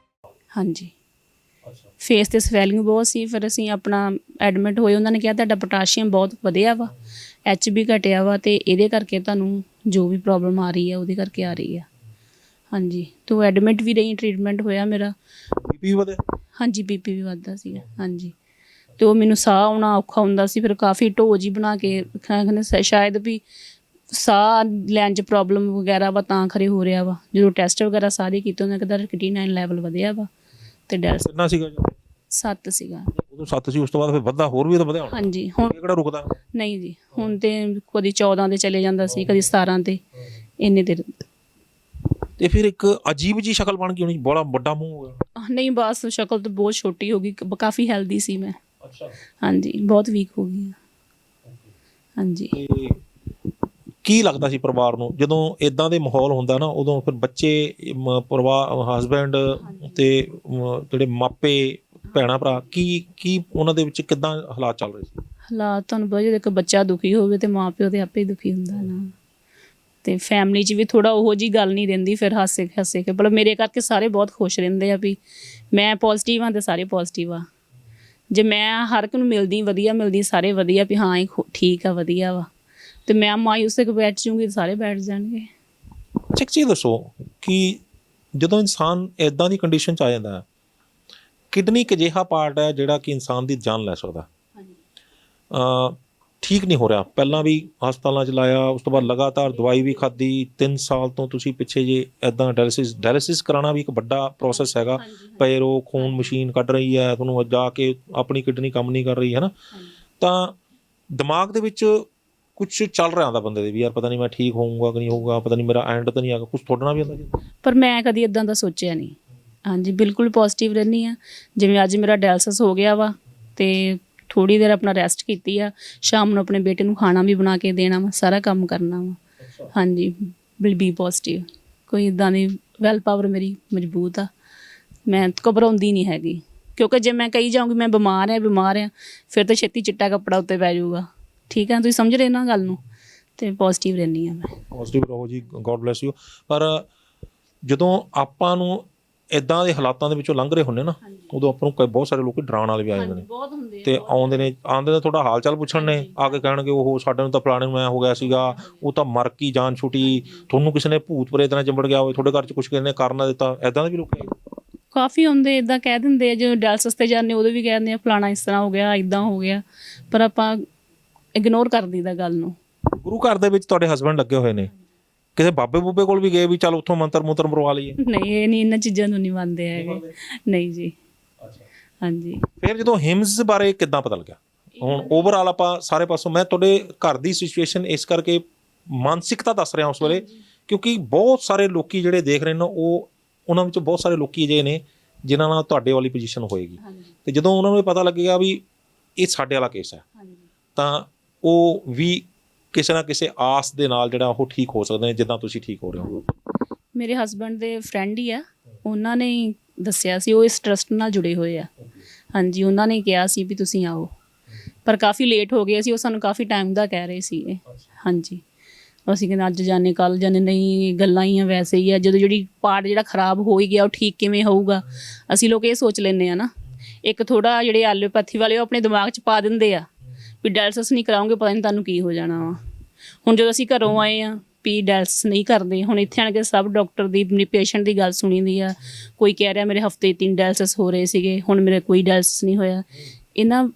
हाँ जी, ਫੇਸ ਤੇ ਸਵੈਲਿੰਗ ਬਹੁਤ ਸੀ। ਫਿਰ ਅਸੀਂ ਆਪਣਾ ਐਡਮਿਟ ਹੋਏ, ਉਹਨਾਂ ਨੇ ਕਿਹਾ ਤੁਹਾਡਾ ਪੋਟਾਸ਼ੀਅਮ ਬਹੁਤ ਵਧਿਆ ਵਾ, HB ਘਟਿਆ ਵਾ, ਤੇ ਇਹਦੇ ਕਰਕੇ ਤੁਹਾਨੂੰ ਜੋ ਵੀ ਪ੍ਰੋਬਲਮ ਆ ਰਹੀ ਹੈ ਉਹਦੇ ਕਰਕੇ ਆ ਰਹੀ ਆ। ਹਾਂਜੀ, ਤੋ ਐਡਮਿਟ ਵੀ ਰਹੀ, ਟ੍ਰੀਟਮੈਂਟ ਹੋਇਆ ਮੇਰਾ। ਬੀਪੀ ਵਧਿਆ? ਹਾਂਜੀ, BP ਵੀ ਵੱਧਦਾ ਸੀਗਾ। ਹਾਂਜੀ, ਤੇ ਉਹ ਮੈਨੂੰ ਸਾਹ ਆਉਣਾ ਔਖਾ ਹੁੰਦਾ ਸੀ। ਫਿਰ ਕਾਫੀ ਢੋਅ ਜੀ ਬਣਾ ਕੇ ਕਹਿੰਦੇ ਸ਼ਾਇਦ ਵੀ ਸਾਹ ਲੈਣ 'ਚ ਪ੍ਰੋਬਲਮ ਵਗੈਰਾ ਵਾ, ਤਾਂ ਖਰੇ ਹੋ ਰਿਹਾ ਵਾ। ਜਦੋਂ ਟੈਸਟ ਵਗੈਰਾ ਸਾਰੇ ਕੀਤੇ ਉਹਨਾਂ ਕਹਿੰਦਾ ਕ੍ਰੀਟੀਨਾਈਨ ਲੈਵਲ ਵਧਿਆ ਵਾ, ਤੇ ਡੈਲਸ ਕਿੰਨਾ ਸੀਗਾ ਜੀ? 7 ਸੀਗਾ। ਉਦੋਂ 7 ਸੀ, ਉਸ ਤੋਂ ਬਾਅਦ ਫਿਰ ਵੱਧਾ, ਹੋਰ ਵੀ ਤਾਂ ਵਧਿਆ ਹੋਣਾ। ਹਾਂਜੀ, ਹੁਣ ਇਹ ਕਿਹੜਾ ਰੁਕਦਾ? ਨਹੀਂ ਜੀ, ਹੁਣ ਤੇ ਕਦੀ 14 ਤੇ ਚਲੇ ਜਾਂਦਾ ਸੀ, ਕਦੀ 17 ਤੇ, ਇੰਨੇ ਤੇ। ਤੇ ਫਿਰ ਇੱਕ ਅਜੀਬ ਜੀ ਸ਼ਕਲ ਬਣ ਗਈ ਹੋਣੀ, ਬੜਾ ਵੱਡਾ ਮੂੰਹ ਹੋ ਗਿਆ? ਨਹੀਂ, ਬਸ ਸ਼ਕਲ ਤਾਂ ਬਹੁਤ ਛੋਟੀ ਹੋ ਗਈ, ਕਾਫੀ ਹੈਲਦੀ ਸੀ ਮੈਂ। ਅੱਛਾ। ਹਾਂਜੀ, ਬਹੁਤ ਵੀਕ ਹੋ ਗਈ ਹਾਂ। ਹਾਂਜੀ। ਤੇ ਕੀ ਲੱਗਦਾ ਸੀ ਪਰਿਵਾਰ ਨੂੰ ਜਦੋਂ ਇਦਾਂ ਦੇ ਮਾਹੌਲ ਹੁੰਦਾ ਨਾ, ਉਦੋਂ ਫਿਰ ਬੱਚੇ, ਪਰਿਵਾਰ, ਹਸਬੈਂਡ ਤੇ ਜਿਹੜੇ ਮਾਪੇ, ਭੈਣਾਂ ਭਰਾ, ਕੀ ਉਹਨਾਂ ਦੇ ਵਿੱਚ ਕਿੱਦਾਂ ਹਾਲਾਤ ਚੱਲ ਰਹੇ ਸੀ? ਹਾਲਾਤ ਤੁਹਾਨੂੰ ਪਤਾ, ਜਦੋਂ ਇੱਕ ਬੱਚਾ ਦੁਖੀ ਹੋਵੇ ਤੇ ਮਾਂ ਪਿਓ ਤੇ ਆਪੇ ਹੀ ਦੁਖੀ ਹੁੰਦਾ ਨਾ, ਤੇ ਫੈਮਿਲੀ 'ਚ ਵੀ ਥੋੜਾ ਉਹੋ ਜਿਹੀ ਗੱਲ ਨਹੀਂ ਰਹਿੰਦੀ। ਫਿਰ ਹਾਸੇ ਕੇ ਮਤਲਬ ਮੇਰੇ ਕਰਕੇ ਸਾਰੇ ਬਹੁਤ ਖੁਸ਼ ਰਹਿੰਦੇ ਆ ਵੀ ਮੈਂ ਪੋਜ਼ਿਟਿਵ ਹਾਂ ਤੇ ਸਾਰੇ ਪੋਜ਼ਿਟਿਵ ਆ। ਜੇ ਮੈਂ ਹਰ ਇੱਕ ਨੂੰ ਮਿਲਦੀ ਵਧੀਆ ਮਿਲਦੀ, ਸਾਰੇ ਵਧੀਆ ਵੀ ਹਾਂ ਇਹ ਠੀਕ ਆ, ਵਧੀਆ ਵਾ, ਤੇ ਮੈਂ ਮਾਯੂਸ ਹੋ ਕੇ ਬੈਠ ਜੂੰਗੀ, ਸਾਰੇ ਬੈਠ ਜਾਣਗੇ। ਇੱਕ ਚੀਜ਼ ਦੱਸੋ ਕਿ ਜਦੋਂ ਇਨਸਾਨ ਇਦਾਂ ਦੀ ਕੰਡੀਸ਼ਨ 'ਚ ਆ ਜਾਂਦਾ ਹੈ, ਕਿਡਨੀ ਇੱਕ ਅਜਿਹਾ ਪਾਰਟ ਹੈ ਜਿਹੜਾ ਕਿ ਇਨਸਾਨ ਦੀ ਜਾਨ ਲੈ ਸਕਦਾ। ਠੀਕ ਨਹੀਂ ਹੋ ਰਿਹਾ, ਪਹਿਲਾਂ ਵੀ ਹਸਪਤਾਲਾਂ 'ਚ ਲਾਇਆ, ਉਸ ਤੋਂ ਬਾਅਦ ਲਗਾਤਾਰ ਦਵਾਈ ਵੀ ਖਾਧੀ, 3 ਸਾਲ ਤੋਂ ਤੁਸੀਂ ਪਿੱਛੇ ਜੇ ਇੱਦਾਂ ਡਾਇਲਿਸਿਸ ਕਰਾਉਣਾ ਵੀ ਇੱਕ ਵੱਡਾ ਪ੍ਰੋਸੈਸ ਹੈਗਾ। ਪਏ ਰਹੋ, ਖੂਨ ਮਸ਼ੀਨ ਕੱਢ ਰਹੀ ਹੈ, ਤੁਹਾਨੂੰ ਜਾ ਕੇ ਆਪਣੀ ਕਿਡਨੀ ਕੰਮ ਨਹੀਂ ਕਰ ਰਹੀ ਹੈ ਨਾ, ਤਾਂ ਦਿਮਾਗ ਦੇ ਵਿੱਚ ਕੁਛ ਚੱਲ ਰਿਹਾ ਹੁੰਦਾ ਬੰਦੇ ਦੇ ਵੀ, ਯਾਰ ਪਤਾ ਨਹੀਂ ਮੈਂ ਠੀਕ ਹੋਊਂਗਾ ਕਿ ਨਹੀਂ ਹੋਊਗਾ, ਪਤਾ ਨਹੀਂ ਮੇਰਾ ਐਂਡ ਤਾਂ ਨਹੀਂ ਆਗਾ, ਕੁਛ ਤੁਹਾਡੇ ਨਾਲ ਵੀ ਹੁੰਦਾ? ਪਰ ਮੈਂ ਕਦੀ ਇਦਾਂ ਦਾ ਸੋਚਿਆ ਨਹੀਂ। ਹਾਂਜੀ, ਬਿਲਕੁਲ ਪੋਜ਼ਿਟਿਵ ਰਹਿੰਦੀ ਹਾਂ। ਜਿਵੇਂ ਅੱਜ ਮੇਰਾ ਡਾਇਲਸਿਸ ਹੋ ਗਿਆ ਵਾ ਤੇ ਥੋੜ੍ਹੀ ਦੇਰ ਆਪਣਾ ਰੈਸਟ ਕੀਤੀ ਆ, ਸ਼ਾਮ ਨੂੰ ਆਪਣੇ ਬੇਟੇ ਨੂੰ ਖਾਣਾ ਵੀ ਬਣਾ ਕੇ ਦੇਣਾ ਵਾ, ਸਾਰਾ ਕੰਮ ਕਰਨਾ ਵਾ। ਹਾਂਜੀ, ਵਿਲ ਬੀ ਪੋਜ਼ਿਟਿਵ। ਕੋਈ ਇੱਦਾਂ ਦੀ ਵੈਲ ਪਾਵਰ ਮੇਰੀ ਮਜ਼ਬੂਤ ਆ, ਮੈਂ ਘਬਰਾਉਂਦੀ ਨਹੀਂ ਹੈਗੀ, ਕਿਉਂਕਿ ਜੇ ਮੈਂ ਕਹੀ ਜਾਊਂਗੀ ਮੈਂ ਬਿਮਾਰ ਆ ਫਿਰ ਤਾਂ ਛੇਤੀ ਚਿੱਟਾ ਕੱਪੜਾ ਉੱਤੇ ਪੈ ਜਾਊਗਾ। ਠੀਕ ਹੈ, ਤੁਸੀਂ ਸਮਝ ਰਹੇ ਨਾ ਗੱਲ ਨੂੰ, ਤੇ ਪੋਜ਼ਿਟਿਵ ਰਹਿੰਦੀ ਹਾਂ ਮੈਂ। ਪੋਜ਼ਿਟਿਵ ਰਹੋ ਜੀ, ਗੋਡ ਬਲੈਸ ਯੂ। ਪਰ ਜਦੋਂ ਆਪਾਂ ਨੂੰ ਇਦਾਂ ਦੇ ਹਾਲਾਤਾਂ ਦੇ ਵਿੱਚੋਂ ਲੰਘ ਰਹੇ ਹੁੰਦੇ ਨਾ, ਉਦੋਂ ਆਪਾਂ ਨੂੰ ਬਹੁਤ ਸਾਰੇ ਲੋਕ ਡਰਾਉਣ ਵਾਲੇ ਵੀ ਆ ਜਾਂਦੇ ਨੇ, ਤੇ ਆਉਂਦੇ ਨੇ ਤੁਹਾਡਾ ਹਾਲ ਚਾਲ ਪੁੱਛਣ ਨੇ, ਆ ਕੇ ਕਹਿਣਗੇ ਉਹ ਸਾਡੇ ਨੂੰ ਤਾਂ ਫਲਾਣੇ ਨੂੰ ਐਂ ਹੋ ਗਿਆ ਸੀਗਾ, ਉਹ ਤਾਂ ਮਰ ਕੇ ਜਾਨ ਛੁੱਟੀ, ਤੁਹਾਨੂੰ ਕਿਸੇ ਨੇ ਭੂਤ ਪ੍ਰੇਤ ਨਾਲ ਚਿੰਬੜ ਗਿਆ ਹੋਵੇ, ਤੁਹਾਡੇ ਘਰ 'ਚ ਕੁਛ ਕਿਸੇ ਨੇ ਕਰ ਨਾ ਦਿੱਤਾ, ਇੱਦਾਂ ਦੇ ਵੀ ਲੋਕ ਕਾਫੀ ਹੁੰਦੇ, ਇੱਦਾਂ ਕਹਿ ਦਿੰਦੇ ਆ। ਜਦੋਂ ਡਾਇਲਸਿਸ ਤੇ ਜਾਂਦੇ ਉਦੋਂ ਵੀ ਕਹਿ ਦਿੰਦੇ ਆ ਫਲਾਣਾ ਇਸ ਤਰ੍ਹਾਂ ਹੋ ਗਿਆ, ਇੱਦਾਂ ਹੋ ਗਿਆ, ਪਰ ਆਪਾਂ ਇਗਨੋਰ ਕਰ ਦਈਦਾ ਗੱਲ ਨੂੰ। ਗੁਰੂ ਘਰ ਦੇ ਵਿੱਚ ਤੁਹਾਡੇ ਹਸਬੈਂਡ ਲੱਗੇ ਹੋਏ ਨੇ, ਕਿਸੇ ਬਾਬੇ ਬੂਬੇ ਕੋਲ ਵੀ ਗਏ ਵੀ ਚੱਲ ਉੱਥੋਂ ਮੰਤਰ ਮੁੰਤਰ ਮਰਵਾ ਲਈਏ? ਨਹੀਂ, ਇਹ ਨਹੀਂ, ਇਹਨਾਂ ਚੀਜ਼ਾਂ ਨੂੰ ਨਹੀਂ ਮੰਨਦੇ ਹੈਗੇ। ਨਹੀਂ ਜੀ। ਹਾਂਜੀ। ਫਿਰ ਜਦੋਂ ਹਿਮਸ ਬਾਰੇ ਕਿੱਦਾਂ ਪਤਾ ਲੱਗਿਆ? ਹੁਣ ਓਵਰਆਲ ਆਪਾਂ ਸਾਰੇ ਪਾਸੋਂ, ਮੈਂ ਤੁਹਾਡੇ ਘਰ ਦੀ ਸਿਚੁਏਸ਼ਨ ਇਸ ਕਰਕੇ ਮਾਨਸਿਕਤਾ ਦੱਸ ਰਿਹਾ ਉਸ ਵੇਲੇ, ਕਿਉਂਕਿ ਬਹੁਤ ਸਾਰੇ ਲੋਕੀ ਜਿਹੜੇ ਦੇਖ ਰਹੇ ਨੇ, ਉਹਨਾਂ ਵਿੱਚੋਂ ਬਹੁਤ ਸਾਰੇ ਲੋਕੀ ਅਜਿਹੇ ਨੇ ਜਿਨ੍ਹਾਂ ਨਾਲ ਤੁਹਾਡੇ ਵਾਲੀ ਪੋਜੀਸ਼ਨ ਹੋਏਗੀ, ਤੇ ਜਦੋਂ ਉਹਨਾਂ ਨੂੰ ਇਹ ਪਤਾ ਲੱਗੇਗਾ ਵੀ ਇਹ ਸਾਡੇ ਵਾਲਾ ਕੇਸ ਹੈ, ਤਾਂ ਉਹ ਵੀ ਕਿਸੇ ਨਾ ਕਿਸੇ ਆਸ ਦੇ ਨਾਲ ਜਿਹੜਾ ਉਹ ਠੀਕ ਹੋ ਸਕਦੇ ਨੇ, ਜਿੱਦਾਂ ਤੁਸੀਂ ਠੀਕ ਹੋ ਰਹੇ ਹੋ। ਮੇਰੇ ਹਸਬੈਂਡ ਦੇ ਫਰੈਂਡ ਹੀ ਆ, ਉਹਨਾਂ ਨੇ ਦੱਸਿਆ ਸੀ, ਉਹ ਇਸ ਟਰਸਟ ਨਾਲ ਜੁੜੇ ਹੋਏ ਆ। ਹਾਂਜੀ, ਉਹਨਾਂ ਨੇ ਕਿਹਾ ਸੀ ਵੀ ਤੁਸੀਂ ਆਓ, ਪਰ ਕਾਫੀ ਲੇਟ ਹੋ ਗਏ ਸੀ, ਉਹ ਸਾਨੂੰ ਕਾਫੀ ਟਾਈਮ ਦਾ ਕਹਿ ਰਹੇ ਸੀਗੇ। ਹਾਂਜੀ, ਅਸੀਂ ਕਹਿੰਦੇ ਅੱਜ ਜਾਣੇ ਕੱਲ੍ਹ ਜਾਣੇ, ਨਹੀਂ ਗੱਲਾਂ ਹੀ ਆ, ਵੈਸੇ ਹੀ ਆ। ਜਦੋਂ ਜਿਹੜੀ ਪਾਰਟ ਜਿਹੜਾ ਖਰਾਬ ਹੋ ਹੀ ਗਿਆ ਉਹ ਠੀਕ ਕਿਵੇਂ ਹੋਊਗਾ, ਅਸੀਂ ਲੋਕ ਇਹ ਸੋਚ ਲੈਂਦੇ ਆ ਨਾ। ਇੱਕ ਥੋੜ੍ਹਾ ਜਿਹੜੇ ਐਲੋਪੈਥੀ ਵਾਲੇ ਉਹ ਆਪਣੇ ਦਿਮਾਗ 'ਚ ਪਾ ਦਿੰਦੇ ਆ ਵੀ ਡਾਇਲਸਿਸ ਨਹੀਂ ਕਰਾਉਂਗੇ, ਪਤਾ ਨਹੀਂ ਤੁਹਾਨੂੰ ਕੀ ਹੋ ਜਾਣਾ ਵਾ। ਹੁਣ ਜਦੋਂ ਅਸੀਂ ਘਰੋਂ ਆਏ ਹਾਂ ਵੀ ਡਾਇਲਸਿਸ ਨਹੀਂ ਕਰਦੇ, ਹੁਣ ਇੱਥੇ ਆਣ ਕੇ ਸਭ ਡਾਕਟਰ ਦੀ, ਮੇਰੀ ਪੇਸ਼ੈਂਟ ਦੀ ਗੱਲ ਸੁਣੀ ਦੀ ਆ। ਕੋਈ ਕਹਿ ਰਿਹਾ ਮੇਰੇ ਹਫ਼ਤੇ 3 ਡਾਇਲਸਿਸ ਹੋ ਰਹੇ ਸੀਗੇ, ਹੁਣ ਮੇਰੇ ਕੋਈ ਡਾਇਲਸਿਸ ਨਹੀਂ ਹੋਇਆ। ਇਹਨਾਂ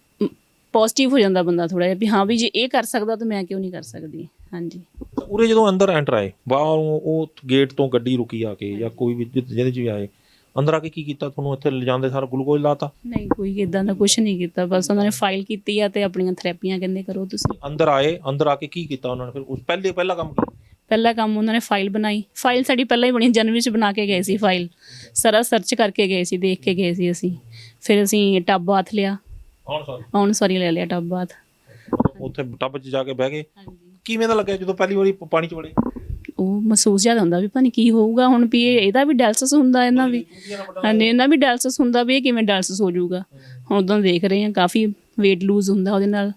ਪੋਜ਼ਿਟਿਵ ਹੋ ਜਾਂਦਾ ਬੰਦਾ ਥੋੜ੍ਹਾ ਜਿਹਾ ਵੀ ਹਾਂ ਵੀ ਜੇ ਇਹ ਕਰ ਸਕਦਾ ਤਾਂ ਮੈਂ ਕਿਉਂ ਨਹੀਂ ਕਰ ਸਕਦੀ। ਹਾਂਜੀ। ਉਰੇ ਜਦੋਂ ਅੰਦਰ ਐਂਟਰ ਆਏ, ਬਾਹਰੋਂ ਉਹ ਗੇਟ ਤੋਂ ਗੱਡੀ ਰੁਕੀ ਆ ਕੇ, ਜਾਂ ਕੋਈ ਵੀ ਜਿਹਦੇ 'ਚ ਵੀ ਆਏ, ਅੰਦਰ ਆ ਕੇ ਕੀ ਕੀਤਾ? ਤੁਹਾਨੂੰ ਇੱਥੇ ਲਿਜਾਂਦੇ ਸਾਰਾ ਗਲੂਕੋਜ਼ ਲਾਤਾ? ਨਹੀਂ, ਕੋਈ ਇੱਦਾਂ ਦਾ ਕੁਛ ਨਹੀਂ ਕੀਤਾ, ਬਸ ਉਹਨਾਂ ਨੇ ਫਾਈਲ ਕੀਤੀ ਆ ਤੇ ਆਪਣੀਆਂ ਥੈਰੇਪੀਆਂ ਕਹਿੰਦੇ ਕਰੋ ਤੁਸੀਂ। ਅੰਦਰ ਆਏ, ਅੰਦਰ ਆ ਕੇ ਕੀ ਕੀਤਾ ਉਹਨਾਂ ਨੇ ਫਿਰ? ਉਸ ਪਹਿਲਾ ਕੰਮ ਕੀ? ਪਹਿਲਾ ਕੰਮ ਉਹਨਾਂ ਨੇ ਫਾਈਲ ਬਣਾਈ। ਫਾਈਲ ਸਾਡੀ ਪਹਿਲਾਂ ਹੀ ਬਣੀ, ਜਨਵਰੀ 'ਚ ਬਣਾ ਕੇ ਗਏ ਸੀ ਫਾਈਲ, ਸਾਰਾ ਸਰਚ ਕਰਕੇ ਗਏ ਸੀ, ਦੇਖ ਕੇ ਗਏ ਸੀ ਅਸੀਂ। ਫਿਰ ਅਸੀਂ ਟੱਬ ਬਾਥ ਲਿਆ, ਹੁਣ ਸੌਰੀ ਲੈ ਲਿਆ ਟੱਬ ਬਾਥ। ਉੱਥੇ ਟੱਬ 'ਚ ਜਾ ਕੇ ਬਹਿ ਗਏ। ਕਿਵੇਂ ਦਾ ਲੱਗਿਆ ਜਦੋਂ ਪਹਿਲੀ ਵਾਰੀ ਪਾਣੀ 'ਚ ਵੜੇ? ਉਹ ਮਹਿਸੂਸ ਜਿਆਦਾ ਹੁੰਦਾ ਵੀ ਪਤਾ ਨਹੀਂ ਕੀ ਹੋਊਗਾ ਹੁਣ, ਵੀ ਇਹਦਾ ਵੀ ਡਾਇਲਸਿਸ ਹੁੰਦਾ, ਇਹਨਾਂ ਵੀ ਹਾਂਜੀ ਇਹਨਾਂ ਵੀ ਡਾਇਲਸਿਸ ਹੁੰਦਾ, ਵੀ ਇਹ ਕਿਵੇਂ ਡਾਇਲਸਿਸ ਹੋ ਜਾਊਗਾ। ਹੁਣ ਉਦੋਂ ਦੇਖ ਰਹੇ ਹਾਂ ਕਾਫੀ ਵੇਟ ਲੂਜ਼ ਹੁੰਦਾ ਉਹਦੇ ਨਾਲ।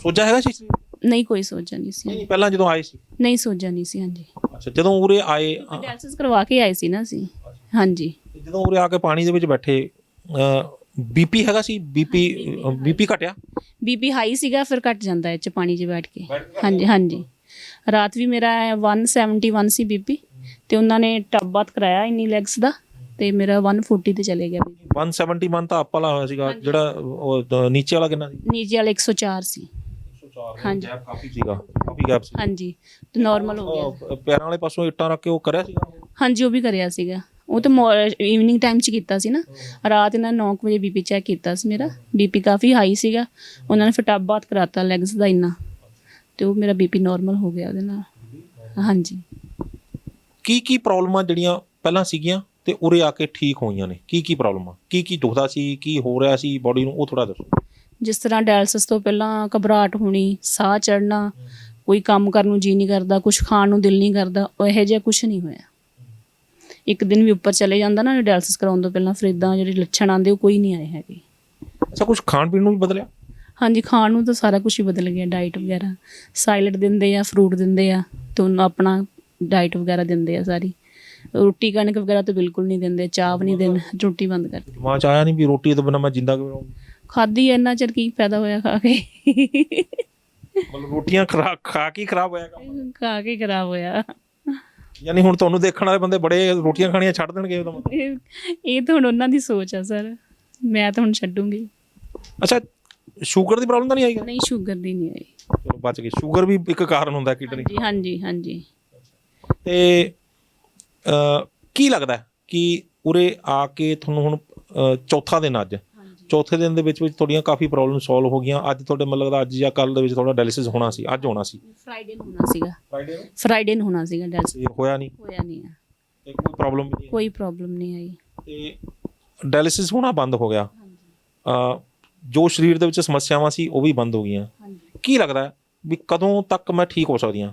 ਸੋਚਿਆ ਹੈਗਾ ਸੀ? ਨਹੀਂ, ਕੋਈ ਸੋਚਿਆ ਨਹੀਂ ਸੀ। ਨਹੀਂ, ਪਹਿਲਾਂ ਜਦੋਂ ਆਏ ਸੀ? ਨਹੀਂ, ਸੋਚਿਆ ਨਹੀਂ ਸੀ। ਹਾਂਜੀ। ਅੱਛਾ, ਜਦੋਂ ਉਰੇ ਆਏ ਡਾਇਲਸਿਸ ਕਰਵਾ ਕੇ ਆਏ ਸੀ ਨਾ ਅਸੀਂ। ਹਾਂਜੀ। ਜਦੋਂ ਉਰੇ ਆ ਕੇ ਪਾਣੀ ਦੇ ਵਿੱਚ ਬੈਠੇ, ਬੀਪੀ ਹੈਗਾ ਸੀ? ਬੀਪੀ ਘਟਿਆ? ਬੀਪੀ ਹਾਈ ਸੀਗਾ, ਫਿਰ ਘਟ ਜਾਂਦਾ ਇਹ 'ਚ ਪਾਣੀ 'ਚ ਬੈਠ ਕੇ। ਹਾਂਜੀ ਹਾਂਜੀ। ਰਾਤ ਵੀ ਮੇਰਾ 171 ਸੀ ਬੀਪੀ, ਤੇ ਉਹਨਾਂ ਨੇ ਟੱਬ ਬਾਥ ਕਰਾਇਆ ਇੰਨੀ ਲੈਗਸ ਦਾ, ਤੇ ਮੇਰਾ 140 ਤੇ ਚਲੇ ਗਿਆ। 171 ਤਾਂ ਆਪਾਂ ਹੋਇਆ ਸੀਗਾ, ਜਿਹੜਾ ਉਹ ਨੀਚੇ ਵਾਲਾ ਕਿੰਨਾ ਸੀ? ਨੀਚੇ ਵਾਲਾ 104 ਸੀ। ਹਾਂਜੀ, ਗੈਪ ਕਾਫੀ ਸੀਗਾ, ਕਾਫੀ ਗੈਪ ਸੀ। ਹਾਂਜੀ, ਤੇ ਨਾਰਮਲ ਹੋ ਗਿਆ। ਪੈਰਾਂ ਵਾਲੇ ਪਾਸੋਂ ਇੱਟਾਂ ਰੱਖ ਕੇ ਉਹ ਕਰਿਆ ਸੀਗਾ? ਹਾਂਜੀ, ਉਹ ਵੀ ਕਰਿਆ ਸੀਗਾ। ਉਹ ਤਾਂ ਈਵਨਿੰਗ ਟਾਈਮ 'ਚ ਕੀਤਾ ਸੀ ਨਾ। ਰਾਤ ਇਹਨਾਂ 9 ਵਜੇ ਬੀਪੀ ਚੈੱਕ ਕੀਤਾ ਸੀ, ਮੇਰਾ ਬੀਪੀ ਕਾਫੀ ਹਾਈ ਸੀਗਾ। ਉਹਨਾਂ ਨੇ ਫਿਰ ਟੱਬ ਬਾਥ ਕਰਾਤਾ ਲੈਗਸ ਦਾ ਇੰਨਾ, ਤੇ ਉਹ ਮੇਰਾ ਬੀਪੀ ਨਾਰਮਲ ਹੋ ਗਿਆ ਉਹਦੇ ਨਾਲ। ਹਾਂਜੀ। ਕੀ ਪ੍ਰੋਬਲਮਾਂ ਜਿਹੜੀਆਂ ਪਹਿਲਾਂ ਸੀਗੀਆਂ ਤੇ ਉਰੇ ਆ ਕੇ ਠੀਕ ਹੋਈਆਂ ਨੇ? ਕੀ ਪ੍ਰੋਬਲਮਾਂ, ਕੀ ਦੁਖਦਾ ਸੀ, ਕੀ ਹੋ ਰਿਹਾ ਸੀ ਬੋਡੀ ਨੂੰ, ਉਹ ਥੋੜਾ ਦੱਸੋ। ਜਿਸ ਤਰ੍ਹਾਂ ਡਾਇਲਸਿਸ ਤੋਂ ਪਹਿਲਾਂ ਘਬਰਾਹਟ ਹੋਣੀ, ਸਾਹ ਚੜ੍ਹਨਾ, ਕੋਈ ਕੰਮ ਕਰਨ ਨੂੰ ਜੀਅ ਨਹੀਂ ਕਰਦਾ, ਕੁਛ ਖਾਣ ਨੂੰ ਦਿਲ ਨਹੀਂ ਕਰਦਾ, ਉਹ ਇਹੋ ਜਿਹਾ ਕੁਛ ਨਹੀਂ ਹੋਇਆ। ਇੱਕ ਦਿਨ ਵੀ ਉੱਪਰ ਚਲੇ ਜਾਂਦਾ ਨਾ ਡਾਇਲਸਿਸ ਕਰਾਉਣ ਤੋਂ ਪਹਿਲਾਂ, ਫਿਰ ਇੱਦਾਂ ਜਿਹੜੇ ਲੱਛਣ ਆਉਂਦੇ ਉਹ ਕੋਈ ਨਹੀਂ ਆਏ ਹੈਗੇ। ਅੱਛਾ, ਕੁਛ ਖਾਣ ਪੀਣ ਨੂੰ ਵੀ ਬਦਲਿਆ? ਹਾਂਜੀ, ਖਾਣ ਨੂੰ ਤਾਂ ਸਾਰਾ ਕੁਛ ਹੀ ਬਦਲ ਗਿਆ। ਡਾਈਟ ਵਗੈਰਾ, ਸਾਈਲਡ ਦਿੰਦੇ ਆ, ਫਰੂਟ ਦਿੰਦੇ ਆ, ਤੇ ਉਹਨੂੰ ਆਪਣਾ ਡਾਈਟ ਵਗੈਰਾ ਦਿੰਦੇ ਆ ਸਾਰੀ। ਰੋਟੀ ਕਣਕ ਵਗੈਰਾ ਤਾਂ ਬਿਲਕੁਲ ਨਹੀਂ ਦਿੰਦੇ, ਚਾਹ ਵੀ ਨਹੀਂ ਦਿੰਦੇ, ਰੋਟੀ ਬੰਦ ਕਰ ਦਿੱਤੀ। ਮਾਂ ਚ ਆਇਆ ਨਹੀਂ ਵੀ ਰੋਟੀ ਤੋਂ ਬਿਨਾਂ ਮੈਂ ਜਿੰਦਾ ਕਿਵੇਂ ਰਹੂੰ? ਖਾਧੀ ਇੰਨਾ ਚਿਰ, ਕੀ ਫਾਇਦਾ ਹੋਇਆ ਖਾ ਕੇ? ਮਤਲਬ ਰੋਟੀਆਂ ਖਾ ਕੇ ਖਰਾਬ ਹੋਇਆ ਕੰਮ? ਖਾ ਕੇ ਖਰਾਬ ਹੋਇਆ। ਯਾਨੀ ਹੁਣ ਤੁਹਾਨੂੰ ਦੇਖਣ ਵਾਲੇ ਬੰਦੇ ਬੜੇ ਰੋਟੀਆਂ ਖਾਣੀਆਂ ਛੱਡ ਦੇਣਗੇ ਉਹਦਾ ਮਤਲਬ। ਇਹ ਤਾਂ ਹੁਣ ਉਹਨਾਂ ਦੀ ਸੋਚ ਆ ਸਰ, ਮੈਂ ਤਾਂ ਹੁਣ ਛੱਡੂੰਗੀ। ਅੱਛਾ, ਸ਼ੂਗਰ ਦੀ ਪ੍ਰੋਬਲਮ ਤਾਂ ਨਹੀਂ ਆਈ? ਨਹੀਂ, ਸ਼ੂਗਰ ਦੀ ਨਹੀਂ ਆਈ। ਚਲੋ ਬਚ ਗਏ। ਸ਼ੂਗਰ ਵੀ ਇੱਕ ਕਾਰਨ ਹੁੰਦਾ ਕਿਡਨੀ। ਹਾਂਜੀ ਹਾਂਜੀ ਹਾਂਜੀ। ਤੇ ਕੀ ਲੱਗਦਾ ਕਿ ਉਰੇ ਆ ਕੇ ਤੁਹਾਨੂੰ ਹੁਣ ਚੌਥਾ ਦਿਨ ਅੱਜ, ਚੌਥੇ ਦਿਨ ਦੇ ਵਿੱਚ ਤੁਹਾਡੀਆਂ ਕਾਫੀ ਪ੍ਰੋਬਲਮ ਸੋਲਵ ਹੋ ਗਈਆਂ। ਅੱਜ ਤੁਹਾਡੇ ਮਤਲਬ ਲੱਗਦਾ ਅੱਜ ਜਾਂ ਕੱਲ੍ਹ ਦੇ ਵਿੱਚ ਤੁਹਾਡਾ ਡਾਇਲਿਸਿਸ ਹੋਣਾ ਸੀ, ਅੱਜ ਹੋਣਾ ਸੀ? ਫਰਾਈਡੇ ਨੂੰ ਹੋਣਾ ਸੀਗਾ। ਫਰਾਈਡੇ ਨੂੰ ਹੋਣਾ ਸੀਗਾ ਡਾਇਲਿਸਿਸ। ਹੋਇਆ ਨਹੀਂ? ਹੋਇਆ ਨਹੀਂ ਆ। ਤੇ ਕੋਈ ਪ੍ਰੋਬਲਮ ਨਹੀਂ? ਕੋਈ ਪ੍ਰੋਬਲਮ ਨਹੀਂ ਆਈ। ਤੇ ਡਾਇਲਿਸਿਸ ਹੋਣਾ ਬੰਦ ਹੋ ਗਿਆ, ਜੋ ਸਰੀਰ ਦੇ ਵਿੱਚ ਸਮੱਸਿਆਵਾਂ ਸੀ ਉਹ ਵੀ ਬੰਦ ਹੋ ਗਈਆਂ। ਕੀ ਲੱਗਦਾ ਵੀ ਕਦੋਂ ਤੱਕ ਮੈਂ ਠੀਕ ਹੋ ਸਕਦੀ ਹਾਂ?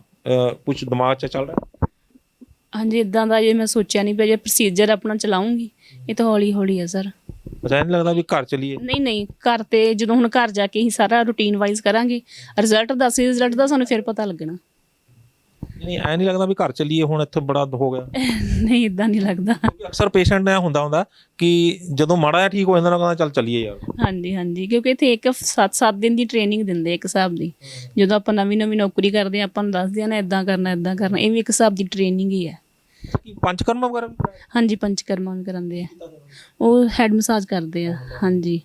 ਕੁਝ ਦਿਮਾਗ 'ਚ ਚੱਲ ਰਿਹਾ? ਹਾਂਜੀ, ਇਦਾਂ ਦਾ ਜੇ ਮੈਂ ਸੋਚਿਆ ਨਹੀਂ ਪਿਆ। ਜੇ ਪ੍ਰੋਸੀਜਰ ਆਪਣਾ ਚਲਾਉਂਗੀ, ਇਹ ਤਾਂ ਹੌਲੀ ਹੌਲੀ ਆ ਸਰ। ਅੱਛਾ, ਨਹੀਂ ਲੱਗਦਾ ਵੀ ਘਰ ਚਲੀਏ? ਨਹੀਂ ਨਹੀਂ, ਘਰ ਤੇ ਜਦੋਂ ਹੁਣ ਘਰ ਜਾ ਕੇ ਹੀ ਸਾਰਾ ਰੂਟੀਨ ਵਾਈਜ਼ ਕਰਾਂਗੇ, ਰਿਜ਼ਲਟ ਦਾ ਸਾਨੂੰ ਫਿਰ ਪਤਾ ਲੱਗਣਾ। ਨਹੀਂ, ਐ ਨਹੀਂ ਲੱਗਦਾ ਵੀ ਘਰ ਚਲੀਏ ਹੁਣ, ਇੱਥੇ ਬੜਾ ਹੋ ਗਿਆ? ਨਹੀਂ, ਇਦਾਂ ਨਹੀਂ ਲੱਗਦਾ। ਅਕਸਰ ਪੇਸ਼ੈਂਟ ਨੇ ਹੁੰਦਾ ਕਿ ਜਦੋਂ ਮਾੜਾ ਜਿਹਾ ਠੀਕ ਹੋ ਜਾਂਦਾ ਨਾ, ਕਹਿੰਦਾ ਚੱਲ ਚੱਲੀਏ ਯਾਰ। ਹਾਂਜੀ ਹਾਂਜੀ, ਕਿਉਂਕਿ ਇੱਥੇ ਇੱਕ 7 ਦਿਨ ਦੀ ਟ੍ਰੇਨਿੰਗ ਦਿੰਦੇ ਇੱਕ ਹਿਸਾਬ ਦੀ। ਜਦੋਂ ਆਪਾਂ ਨਵੀਂ ਨੌਕਰੀ ਕਰਦੇ ਹਾਂ, ਆਪਾਂ ਨੂੰ ਦੱਸਦੇ ਆ ਨਾ ਇੱਦਾਂ ਕਰਨਾ ਇੱਦਾਂ ਕਰਨਾ। ਇਹ ਵੀ ਇੱਕ ਹਿਸਾਬ ਦੀ ਟ੍ਰੇਨਿੰਗ ਹੀ ਹੈ। ਪੰਚਕਰਮਾ ਵਗੈਰਾ? ਹਾਂਜੀ, ਪੰਚਕਰਮਾ ਵੀ ਕਰਾਉਂਦੇ ਆ। ਉਹ ਹੈਡ ਮਸਾਜ ਕਰਦੇ ਆ। ਹਾਂਜੀ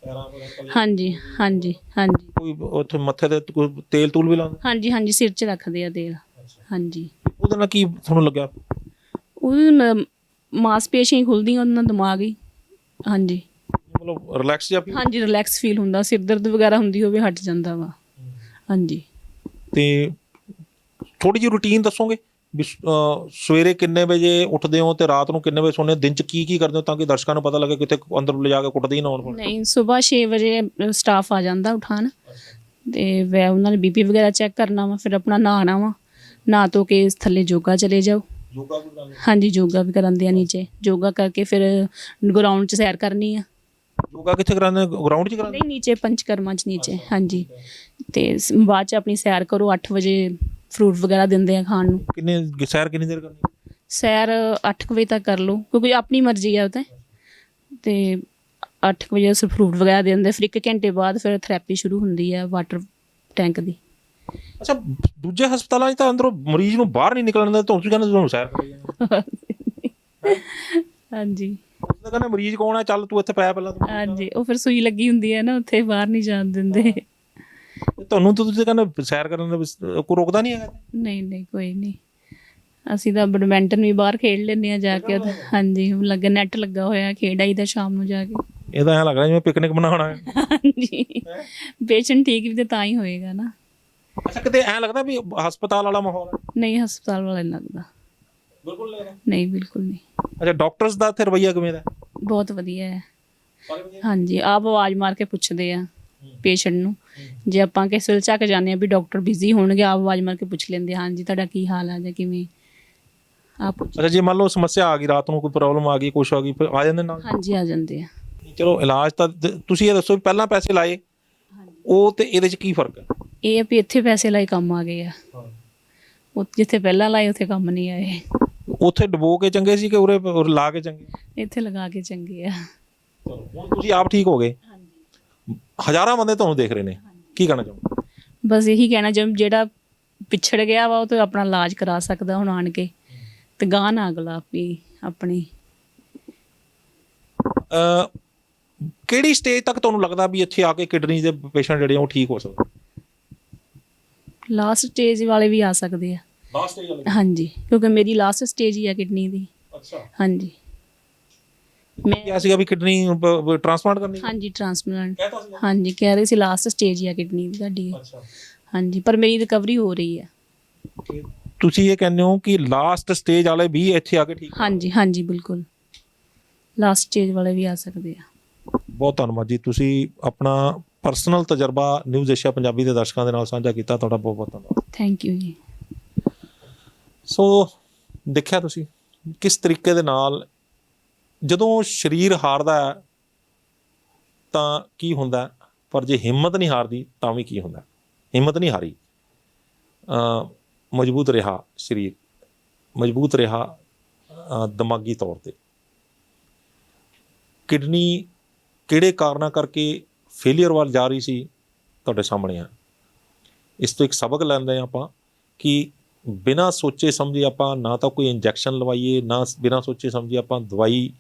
ਹਾਂਜੀ ਹਾਂਜੀ ਹਾਂਜੀ। ਕੋਈ ਉੱਥੇ ਮੱਥੇ ਤੇ ਕੋਈ ਤੇਲ ਤੂਲ ਵੀ ਲਾਉਂਦੇ? ਹਾਂਜੀ ਹਾਂਜੀ, ਸਿਰ 'ਚ ਰੱਖਦੇ ਆ ਤੇਲ। ਹਾਂਜੀ। ਉਹਦੇ ਨਾਲ ਕੀ ਤੁਹਾਨੂੰ ਲੱਗਿਆ? ਉਹ ਮਾਸਪੇਸ਼ੀਆਂ ਖੁੱਲਦੀਆਂ, ਉਹਦੇ ਨਾਲ ਦਿਮਾਗ ਹੀ। ਹਾਂਜੀ, ਮਤਲਬ ਰਿਲੈਕਸ ਜਿਹਾ? ਹਾਂਜੀ, ਰਿਲੈਕਸ ਫੀਲ ਹੁੰਦਾ। ਸਿਰ ਦਰਦ ਵਗੈਰਾ ਹੁੰਦੀ ਹੋਵੇ ਹਟ ਜਾਂਦਾ ਵਾ। ਹਾਂਜੀ। ਤੇ ਥੋੜੀ ਜਿਹੀ ਰੂਟੀਨ ਦੱਸੋਗੇ ਵੀ ਸਵੇਰੇ ਕਿੰਨੇ ਵਜੇ ਉੱਠਦੇ ਹੋ ਤੇ ਰਾਤ ਨੂੰ ਕਿੰਨੇ ਵਜੇ ਸੌਂਦੇ ਹੋ? ਦਿਨ 'ਚ ਕੀ ਕੀ ਕਰਦੇ ਹੋ ਤਾਂ ਕਿ ਦਰਸ਼ਕਾਂ ਨੂੰ ਪਤਾ ਲੱਗੇ ਕਿਤੇ ਅੰਦਰ ਲਿਜਾ ਕੇ ਕੁੱਟਦੇ ਹੀ ਨਾ ਹੋਣ? ਨਹੀਂ, ਸਵੇਰ 6 ਵਜੇ ਸਟਾਫ ਆ ਜਾਂਦਾ ਉਠਾਉਣ, ਤੇ ਉਹਨਾਂ ਨੇ BP ਵਗੈਰਾ ਚੈੱਕ ਕਰਨਾ ਵਾ। ਫਿਰ ਆਪਣਾ ਨਹਾਉਣਾ ਵਾ, ਨਹਾ ਧੋ ਕੇ ਥੱਲੇ ਯੋਗਾ ਚਲੇ ਜਾਓ। ਯੋਗਾ ਵੀ ਕਰਦੇ? ਹਾਂਜੀ, ਯੋਗਾ ਵੀ ਕਰਾਉਂਦੇ ਆ ਨੀਚੇ। ਯੋਗਾ ਕਰਕੇ ਫਿਰ ਗਰਾਊਂਡ 'ਚ ਸੈਰ ਕਰਨੀ ਆ। ਯੋਗਾ ਕਿੱਥੇ ਕਰਾਉਂਦੇ? ਗਰਾਊਂਡ 'ਚ ਕਰਾਉਂਦੇ? ਨਹੀਂ, ਨੀਚੇ ਪੰਚਕਰਮਾ 'ਚ ਨੀਚੇ। ਹਾਂਜੀ। ਤੇ ਬਾਅਦ 'ਚ ਆਪਣੀ ਸੈਰ ਕਰੋ। 8 ਵਜੇ ਫਰੂਟ ਵਗੈਰਾ ਦਿੰਦੇ ਆ ਖਾਣ ਨੂੰ। ਸੈਰ ਕਿੰਨੀ ਦੇਰ ਕਰਨੀ? ਸੈਰ 8 ਵਜੇ ਤੱਕ ਕਰ ਲਓ, ਕਿਉਂਕਿ ਆਪਣੀ ਮਰਜ਼ੀ ਆ ਉਹ ਤੇ 8 ਵਜੇ ਫਰੂਟ ਵਗੈਰਾ ਦੇ ਦਿੰਦੇ। ਫਿਰ 1 ਘੰਟੇ ਬਾਅਦ ਫਿਰ ਥੈਰੇਪੀ ਸ਼ੁਰੂ ਹੁੰਦੀ ਆ ਵਾਟਰ ਟੈਂਕ ਦੀ। ਅੱਛਾ, ਦੂਜੇ ਹਸਪਤਾਲਾਂ 'ਚ ਤਾਂ ਅੰਦਰੋਂ ਮਰੀਜ਼ ਨੂੰ ਬਾਹਰ ਨਹੀਂ ਨਿਕਲਣ ਦਿੰਦੇ, ਤੁਸੀਂ ਕਹਿੰਦੇ ਤੁਹਾਨੂੰ ਸੈਰ ਕਰਾਈ ਜਾਂਦੇ? ਹਾਂਜੀ ਉਹ ਕਹਿੰਦੇ ਮਰੀਜ਼ ਕੌਣ ਆ, ਚੱਲ ਤੂੰ ਇੱਥੇ ਪੈ ਪਹਿਲਾਂ। ਹਾਂਜੀ, ਉਹ ਫਿਰ ਸੂਈ ਲੱਗੀ ਹੁੰਦੀ ਹੈ ਨਾ, ਉੱਥੇ ਬਾਹਰ ਨਹੀਂ ਜਾਣ ਦਿੰਦੇ। ਤੁਹਾਨੂੰ ਤਾਂ ਤੁਸੀਂ ਕਹਿੰਦੇ ਸੈਰ ਕਰਨ ਦਾ ਕੋਈ ਰੋਕਦਾ ਨਹੀਂ ਹੈਗਾ? ਨਹੀਂ ਨਹੀਂ, ਕੋਈ ਨਹੀਂ। ਅਸੀਂ ਤਾਂ ਬੈਡਮਿੰਟਨ ਵੀ ਬਾਹਰ ਖੇਡ ਲੈਂਦੇ ਆ ਜਾ ਕੇ। ਹਾਂਜੀ, ਲੱਗਾ ਨੈਟ ਲੱਗਾ ਹੋਇਆ, ਖੇਡ ਆਈਦਾ ਸ਼ਾਮ ਨੂੰ ਜਾ ਕੇ। ਇਹਦਾ ਐਂ ਲੱਗ ਰਿਹਾ ਜਿਵੇਂ ਪਿਕਨਿਕ ਬਣਾਉਣਾ ਹੈ। ਹਾਂਜੀ, ਪੇਸ਼ੈਂਟ ਠੀਕ ਵੀ ਤਾਂ ਤਾਂ ਹੀ ਹੋਏਗਾ ਨਾ। ਅੱਛਾ, ਕਿਤੇ ਐਂ ਲੱਗਦਾ ਵੀ ਹਸਪਤਾਲ ਵਾਲਾ ਮਾਹੌਲ ਹੈ? ਨਹੀਂ, ਹਸਪਤਾਲ ਵਾਲਾ ਨਹੀਂ ਲੱਗਦਾ। ਬਿਲਕੁਲ ਲੱਗਦਾ? ਨਹੀਂ, ਬਿਲਕੁਲ ਨਹੀਂ। ਅੱਛਾ, ਡਾਕਟਰਸ ਦਾ ਇੱਥੇ ਰਵੱਈਆ ਕਿਵੇਂ ਦਾ? ਬਹੁਤ ਵਧੀਆ ਹੈ। ਹਾਂਜੀ, ਆਪ ਆਵਾਜ਼ ਮਾਰ ਕੇ ਪੁੱਛਦੇ ਆ ਪੇਸ਼ੈਂਟ ਨੂੰ। ਜੇ ਆਪਾਂ ਕਿਸੇ ਵੇਲੇ ਝੱਕ ਜਾਂਦੇ ਆ ਵੀ ਡਾਕਟਰ ਬਿਜ਼ੀ ਹੋਣਗੇ, ਆਪ ਆਵਾਜ਼ ਮਾਰ ਕੇ ਪੁੱਛ ਲੈਂਦੇ ਆ, ਹਾਂਜੀ ਤੁਹਾਡਾ ਕੀ ਹਾਲ ਆ ਜਾਂ ਕਿਵੇਂ ਆਪ। ਅੱਛਾ, ਜੇ ਮੰਨ ਲਓ ਸਮੱਸਿਆ ਆ ਗਈ, ਰਾਤ ਨੂੰ ਕੋਈ ਪ੍ਰੋਬਲਮ ਆ ਗਈ, ਕੁਛ ਆ ਗਈ, ਫਿਰ ਆ ਜਾਂਦੇ ਨਾਲ? ਹਾਂਜੀ, ਆ ਜਾਂਦੇ ਆ। ਚਲੋ, ਇਲਾਜ ਤਾਂ ਤੁਸੀਂ ਇਹ ਦੱਸੋ ਵੀ ਪਹਿਲਾਂ ਪੈਸੇ ਲਾਏ ਉਹ ਤੇ ਇਹਦੇ 'ਚ ਕੀ ਫਰਕ ਹੈ? ਇਹ ਵੀ ਇੱਥੇ ਪੈਸੇ ਲਾਏ ਕੰਮ ਆ ਗਏ ਆ। ਉਹ ਜਿੱਥੇ ਪਹਿਲਾਂ ਲਾਏ ਉੱਥੇ ਕੰਮ ਨਹੀਂ ਆਏ। ਉੱਥੇ ਡਬੋ ਕੇ ਚੰਗੇ ਸੀ ਕਿ ਉਰੇ ਲਾ ਕੇ ਚੰਗੇ? ਇੱਥੇ ਲਗਾ ਕੇ ਚੰਗੇ ਆ। ਹੁਣ ਤੁਸੀਂ ਆਪ ਠੀਕ ਹੋ ਗਏ, ਹਜ਼ਾਰਾਂ ਬੰਦੇ ਤੁਹਾਨੂੰ ਦੇਖ ਰਹੇ ਨੇ, ਕੀ ਕਹਿਣਾ ਚਾਹੋਗੇ? ਬਸ ਇਹੀ ਕਹਿਣਾ ਜਿਹੜਾ ਪਿਛੜ ਗਿਆ ਵਾ ਉਹ ਤਾਂ ਆਪਣਾ ਇਲਾਜ ਕਰਾ ਸਕਦਾ ਹੁਣ ਆਣ ਕੇ, ਤੇ ਗਾਹ ਨਾ ਅਗਲਾ ਵੀ ਆਪਣੀ। ਕਿਹੜੀ ਸਟੇਜ ਤੱਕ ਤੁਹਾਨੂੰ ਲੱਗਦਾ ਵੀ ਇੱਥੇ ਆ ਕੇ ਕਿਡਨੀ ਦੇ ਪੇਸ਼ੈਂਟ ਜਿਹੜੇ ਉਹ ਠੀਕ ਹੋ ਸਕਦੇ? ਲਾਸਟ ਸਟੇਜ ਵਾਲੇ ਵੀ ਆ ਸਕਦੇ ਆ। ਲਾਸਟ ਸਟੇਜ ਵਾਲੇ? ਹਾਂਜੀ, ਕਿਉਂਕਿ ਮੇਰੀ ਲਾਸਟ ਸਟੇਜ ਹੀ ਆ ਕਿਡਨੀ ਦੀ। ਅੱਛਾ। ਹਾਂਜੀ, ਮੈਂ ਕਿਹਾ ਸੀਗਾ ਵੀ ਕਿਡਨੀ ਟ੍ਰਾਂਸਪਲਾਂਟ ਕਰਨੀ? ਹਾਂਜੀ, ਟ੍ਰਾਂਸਪਲਾਂਟ। ਕਹਿਤਾ ਸੀਗਾ? ਹਾਂਜੀ, ਕਹਿ ਰਹੇ ਸੀ ਲਾਸਟ ਸਟੇਜ ਹੀ ਆ ਕਿਡਨੀ ਦੀ ਤੁਹਾਡੀ। ਅੱਛਾ। ਹਾਂਜੀ, ਪਰ ਮੇਰੀ ਰਿਕਵਰੀ ਹੋ ਰਹੀ ਆ। ਤੁਸੀਂ ਇਹ ਕਹਿੰਦੇ ਹੋ ਕਿ ਲਾਸਟ ਸਟੇਜ ਵਾਲੇ ਵੀ ਇੱਥੇ ਆ ਕੇ ਠੀਕ? ਹਾਂਜੀ ਹਾਂਜੀ, ਬਿਲਕੁਲ ਲਾਸਟ ਸਟੇਜ ਵਾਲੇ ਵੀ ਆ ਸਕਦੇ ਆ। ਬਹੁਤ ਧੰਨਵਾਦ ਜੀ, ਤੁਸੀਂ ਆਪਣਾ ਪਰਸਨਲ ਤਜਰਬਾ ਨਿਊਜ਼ ਏਸ਼ੀਆ ਪੰਜਾਬੀ ਦੇ ਦਰਸ਼ਕਾਂ ਦੇ ਨਾਲ ਸਾਂਝਾ ਕੀਤਾ। ਤੁਹਾਡਾ ਬਹੁਤ ਬਹੁਤ ਧੰਨਵਾਦ। ਥੈਂਕ ਯੂ ਜੀ। ਸੋ ਦੇਖਿਆ ਤੁਸੀਂ ਕਿਸ ਤਰੀਕੇ ਦੇ ਨਾਲ ਜਦੋਂ ਸਰੀਰ ਹਾਰਦਾ ਹੈ ਤਾਂ ਕੀ ਹੁੰਦਾ, ਪਰ ਜੇ ਹਿੰਮਤ ਨਹੀਂ ਹਾਰਦੀ ਤਾਂ ਵੀ ਕੀ ਹੁੰਦਾ। ਹਿੰਮਤ ਨਹੀਂ ਹਾਰੀ, ਮਜ਼ਬੂਤ ਰਿਹਾ ਸਰੀਰ, ਮਜ਼ਬੂਤ ਰਿਹਾ ਦਿਮਾਗੀ ਤੌਰ 'ਤੇ। ਕਿਡਨੀ ਕਿਹੜੇ ਕਾਰਨਾਂ ਕਰਕੇ ਫੇਲੀਅਰ ਵੱਲ ਜਾ ਰਹੀ ਸੀ ਤੁਹਾਡੇ ਸਾਹਮਣੇ ਆ। ਇਸ ਤੋਂ ਇੱਕ ਸਬਕ ਲੈਂਦੇ ਹਾਂ ਆਪਾਂ ਕਿ ਬਿਨਾਂ ਸੋਚੇ ਸਮਝੇ ਆਪਾਂ ਨਾ ਤਾਂ ਕੋਈ ਇੰਜੈਕਸ਼ਨ ਲਵਾਈਏ, ਨਾ ਬਿਨਾਂ ਸੋਚੇ ਸਮਝੇ ਆਪਾਂ ਦਵਾਈ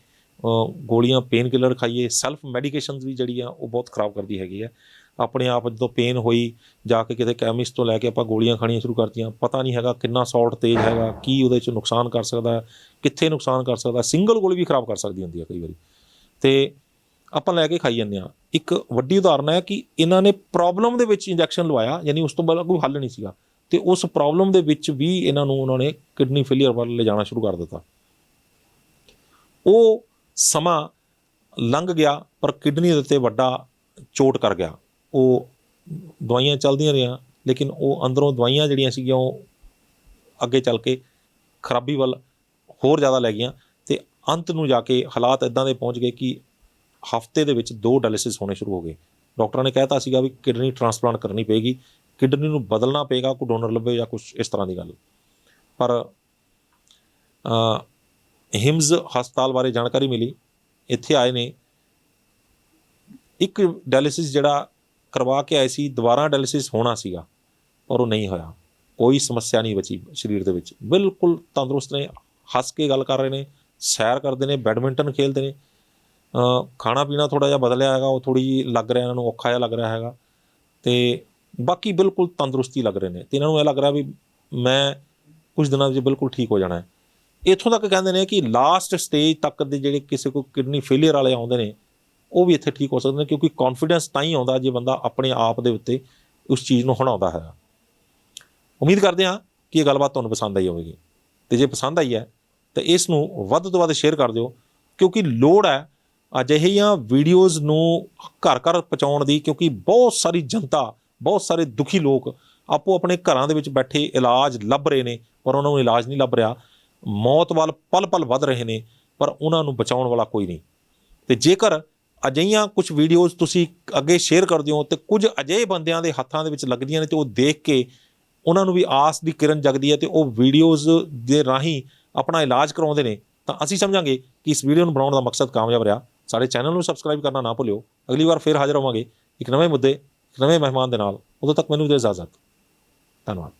ਗੋਲੀਆਂ ਪੇਨ ਕਿਲਰ ਖਾਈਏ। ਸੈਲਫ ਮੈਡੀਕੇਸ਼ਨਸ ਵੀ ਜਿਹੜੀ ਆ ਉਹ ਬਹੁਤ ਖਰਾਬ ਕਰਦੀ ਹੈਗੀ ਹੈ। ਆਪਣੇ ਆਪ ਜਦੋਂ ਪੇਨ ਹੋਈ ਜਾ ਕੇ ਕਿਤੇ ਕੈਮਿਸਟ ਤੋਂ ਲੈ ਕੇ ਆਪਾਂ ਗੋਲੀਆਂ ਖਾਣੀਆਂ ਸ਼ੁਰੂ ਕਰਤੀਆਂ, ਪਤਾ ਨਹੀਂ ਹੈਗਾ ਕਿੰਨਾ ਸਾਲਟ ਤੇਜ਼ ਹੈਗਾ, ਕੀ ਉਹਦੇ 'ਚ ਨੁਕਸਾਨ ਕਰ ਸਕਦਾ, ਕਿੱਥੇ ਨੁਕਸਾਨ ਕਰ ਸਕਦਾ। ਸਿੰਗਲ ਗੋਲੀ ਵੀ ਖਰਾਬ ਕਰ ਸਕਦੀ ਹੁੰਦੀ ਹੈ ਕਈ ਵਾਰੀ, ਅਤੇ ਆਪਾਂ ਲੈ ਕੇ ਖਾਈ ਜਾਂਦੇ ਹਾਂ। ਇੱਕ ਵੱਡੀ ਉਦਾਹਰਨ ਹੈ ਕਿ ਇਹਨਾਂ ਨੇ ਪ੍ਰੋਬਲਮ ਦੇ ਵਿੱਚ ਇੰਜੈਕਸ਼ਨ ਲਵਾਇਆ, ਯਾਨੀ ਉਸ ਤੋਂ ਬਾਅਦ ਕੋਈ ਹੱਲ ਨਹੀਂ ਸੀਗਾ, ਅਤੇ ਉਸ ਪ੍ਰੋਬਲਮ ਦੇ ਵਿੱਚ ਵੀ ਇਹਨਾਂ ਨੂੰ ਉਹਨਾਂ ਨੇ ਕਿਡਨੀ ਫੇਲੀਅਰ ਵੱਲ ਲਿਜਾਣਾ ਸ਼ੁਰੂ ਕਰ ਦਿੱਤਾ। ਉਹ ਸਮਾਂ ਲੰਘ ਗਿਆ ਪਰ ਕਿਡਨੀ ਦੇ ਉੱਤੇ ਵੱਡਾ ਚੋਟ ਕਰ ਗਿਆ। ਉਹ ਦਵਾਈਆਂ ਚੱਲਦੀਆਂ ਰਹੀਆਂ, ਲੇਕਿਨ ਉਹ ਅੰਦਰੋਂ ਦਵਾਈਆਂ ਜਿਹੜੀਆਂ ਸੀਗੀਆਂ ਉਹ ਅੱਗੇ ਚੱਲ ਕੇ ਖਰਾਬੀ ਵੱਲ ਹੋਰ ਜ਼ਿਆਦਾ ਲੈ ਗਈਆਂ, ਅਤੇ ਅੰਤ ਨੂੰ ਜਾ ਕੇ ਹਾਲਾਤ ਇੱਦਾਂ ਦੇ ਪਹੁੰਚ ਗਏ ਕਿ ਹਫ਼ਤੇ ਦੇ ਵਿੱਚ 2 ਡਾਇਲਿਸਿਸ ਹੋਣੇ ਸ਼ੁਰੂ ਹੋ ਗਏ। ਡਾਕਟਰਾਂ ਨੇ ਕਹਿਤਾ ਸੀਗਾ ਵੀ ਕਿਡਨੀ ਟ੍ਰਾਂਸਪਲਾਂਟ ਕਰਨੀ ਪਏਗੀ, ਕਿਡਨੀ ਨੂੰ ਬਦਲਣਾ ਪਏਗਾ, ਕੋਈ ਡੋਨਰ ਲੱਭੇ ਜਾਂ ਕੁਛ ਇਸ ਤਰ੍ਹਾਂ ਦੀ ਗੱਲ। ਪਰ ਹਿਮਜ਼ ਹਸਪਤਾਲ ਬਾਰੇ ਜਾਣਕਾਰੀ ਮਿਲੀ, ਇੱਥੇ ਆਏ ਨੇ, ਇੱਕ ਡਾਇਲਿਸਿਸ ਜਿਹੜਾ ਕਰਵਾ ਕੇ ਆਏ ਸੀ, ਦੁਬਾਰਾ ਡਾਇਲਿਸਿਸ ਹੋਣਾ ਸੀਗਾ ਪਰ ਉਹ ਨਹੀਂ ਹੋਇਆ। ਕੋਈ ਸਮੱਸਿਆ ਨਹੀਂ ਬਚੀ ਸਰੀਰ ਦੇ ਵਿੱਚ, ਬਿਲਕੁਲ ਤੰਦਰੁਸਤ ਨੇ, ਹੱਸ ਕੇ ਗੱਲ ਕਰ ਰਹੇ ਨੇ, ਸੈਰ ਕਰਦੇ ਨੇ, ਬੈਡਮਿੰਟਨ ਖੇਡਦੇ ਨੇ। ਖਾਣਾ ਪੀਣਾ ਥੋੜ੍ਹਾ ਜਿਹਾ ਬਦਲਿਆ ਹੈਗਾ, ਉਹ ਥੋੜ੍ਹੀ ਜਿਹੀ ਲੱਗ ਰਿਹਾ ਇਹਨਾਂ ਨੂੰ ਔਖਾ ਜਿਹਾ ਲੱਗ ਰਿਹਾ ਹੈਗਾ, ਅਤੇ ਬਾਕੀ ਬਿਲਕੁਲ ਤੰਦਰੁਸਤੀ ਲੱਗ ਰਹੇ ਨੇ, ਅਤੇ ਇਹਨਾਂ ਨੂੰ ਇਹ ਲੱਗ ਰਿਹਾ ਵੀ ਮੈਂ ਕੁਝ ਦਿਨਾਂ ਵਿੱਚ ਬਿਲਕੁਲ ਠੀਕ ਹੋ ਜਾਣਾ ਹੈ। ਇੱਥੋਂ ਤੱਕ ਕਹਿੰਦੇ ਨੇ ਕਿ ਲਾਸਟ ਸਟੇਜ ਤੱਕ ਦੇ ਜਿਹੜੇ ਕਿਸੇ ਕੋਈ ਕਿਡਨੀ ਫੇਲੀਅਰ ਵਾਲੇ ਆਉਂਦੇ ਨੇ ਉਹ ਵੀ ਇੱਥੇ ਠੀਕ ਹੋ ਸਕਦੇ ਨੇ, ਕਿਉਂਕਿ ਕੌਨਫੀਡੈਂਸ ਤਾਂ ਹੀ ਆਉਂਦਾ ਜੇ ਬੰਦਾ ਆਪਣੇ ਆਪ ਦੇ ਉੱਤੇ ਉਸ ਚੀਜ਼ ਨੂੰ ਹੰਢਾਉਂਦਾ ਹੈ। ਉਮੀਦ ਕਰਦੇ ਹਾਂ ਕਿ ਇਹ ਗੱਲਬਾਤ ਤੁਹਾਨੂੰ ਪਸੰਦ ਆਈ ਹੋਵੇਗੀ, ਅਤੇ ਜੇ ਪਸੰਦ ਆਈ ਹੈ ਤਾਂ ਇਸ ਨੂੰ ਵੱਧ ਤੋਂ ਵੱਧ ਸ਼ੇਅਰ ਕਰ ਦਿਓ, ਕਿਉਂਕਿ ਲੋੜ ਹੈ ਅਜਿਹੀਆਂ ਵੀਡੀਓਜ਼ ਨੂੰ ਘਰ ਘਰ ਪਹੁੰਚਾਉਣ ਦੀ, ਕਿਉਂਕਿ ਬਹੁਤ ਸਾਰੀ ਜਨਤਾ, ਬਹੁਤ ਸਾਰੇ ਦੁਖੀ ਲੋਕ ਆਪੋ ਆਪਣੇ ਘਰਾਂ ਦੇ ਵਿੱਚ ਬੈਠੇ ਇਲਾਜ ਲੱਭ ਰਹੇ ਨੇ ਪਰ ਉਹਨਾਂ ਨੂੰ ਇਲਾਜ ਨਹੀਂ ਲੱਭ ਰਿਹਾ। ਮੌਤ ਵੱਲ ਪਲ ਪਲ ਵੱਧ ਰਹੇ ਨੇ ਪਰ ਉਹਨਾਂ ਨੂੰ ਬਚਾਉਣ ਵਾਲਾ ਕੋਈ ਨਹੀਂ। ਅਤੇ ਜੇਕਰ ਅਜਿਹੀਆਂ ਕੁਝ ਵੀਡੀਓਜ਼ ਤੁਸੀਂ ਅੱਗੇ ਸ਼ੇਅਰ ਕਰਦੇ ਹੋ ਅਤੇ ਕੁਝ ਅਜਿਹੇ ਬੰਦਿਆਂ ਦੇ ਹੱਥਾਂ ਦੇ ਵਿੱਚ ਲੱਗਦੀਆਂ ਨੇ ਅਤੇ ਉਹ ਦੇਖ ਕੇ ਉਹਨਾਂ ਨੂੰ ਵੀ ਆਸ ਦੀ ਕਿਰਨ ਜਗਦੀ ਹੈ ਅਤੇ ਉਹ ਵੀਡੀਓਜ਼ ਦੇ ਰਾਹੀਂ ਆਪਣਾ ਇਲਾਜ ਕਰਵਾਉਂਦੇ ਨੇ, ਤਾਂ ਅਸੀਂ ਸਮਝਾਂਗੇ ਕਿ ਇਸ ਵੀਡੀਓ ਨੂੰ ਬਣਾਉਣ ਦਾ ਮਕਸਦ ਕਾਮਯਾਬ ਰਿਹਾ। ਸਾਡੇ ਚੈਨਲ ਨੂੰ ਸਬਸਕ੍ਰਾਈਬ ਕਰਨਾ ਨਾ ਭੁੱਲਿਓ। ਅਗਲੀ ਵਾਰ ਫਿਰ ਹਾਜ਼ਰ ਹੋਵਾਂਗੇ ਇੱਕ ਨਵੇਂ ਮੁੱਦੇ, ਇੱਕ ਨਵੇਂ ਮਹਿਮਾਨ ਦੇ ਨਾਲ। ਉਦੋਂ ਤੱਕ ਮੈਨੂੰ ਦਿਓ ਇਜਾਜ਼ਤ। ਧੰਨਵਾਦ।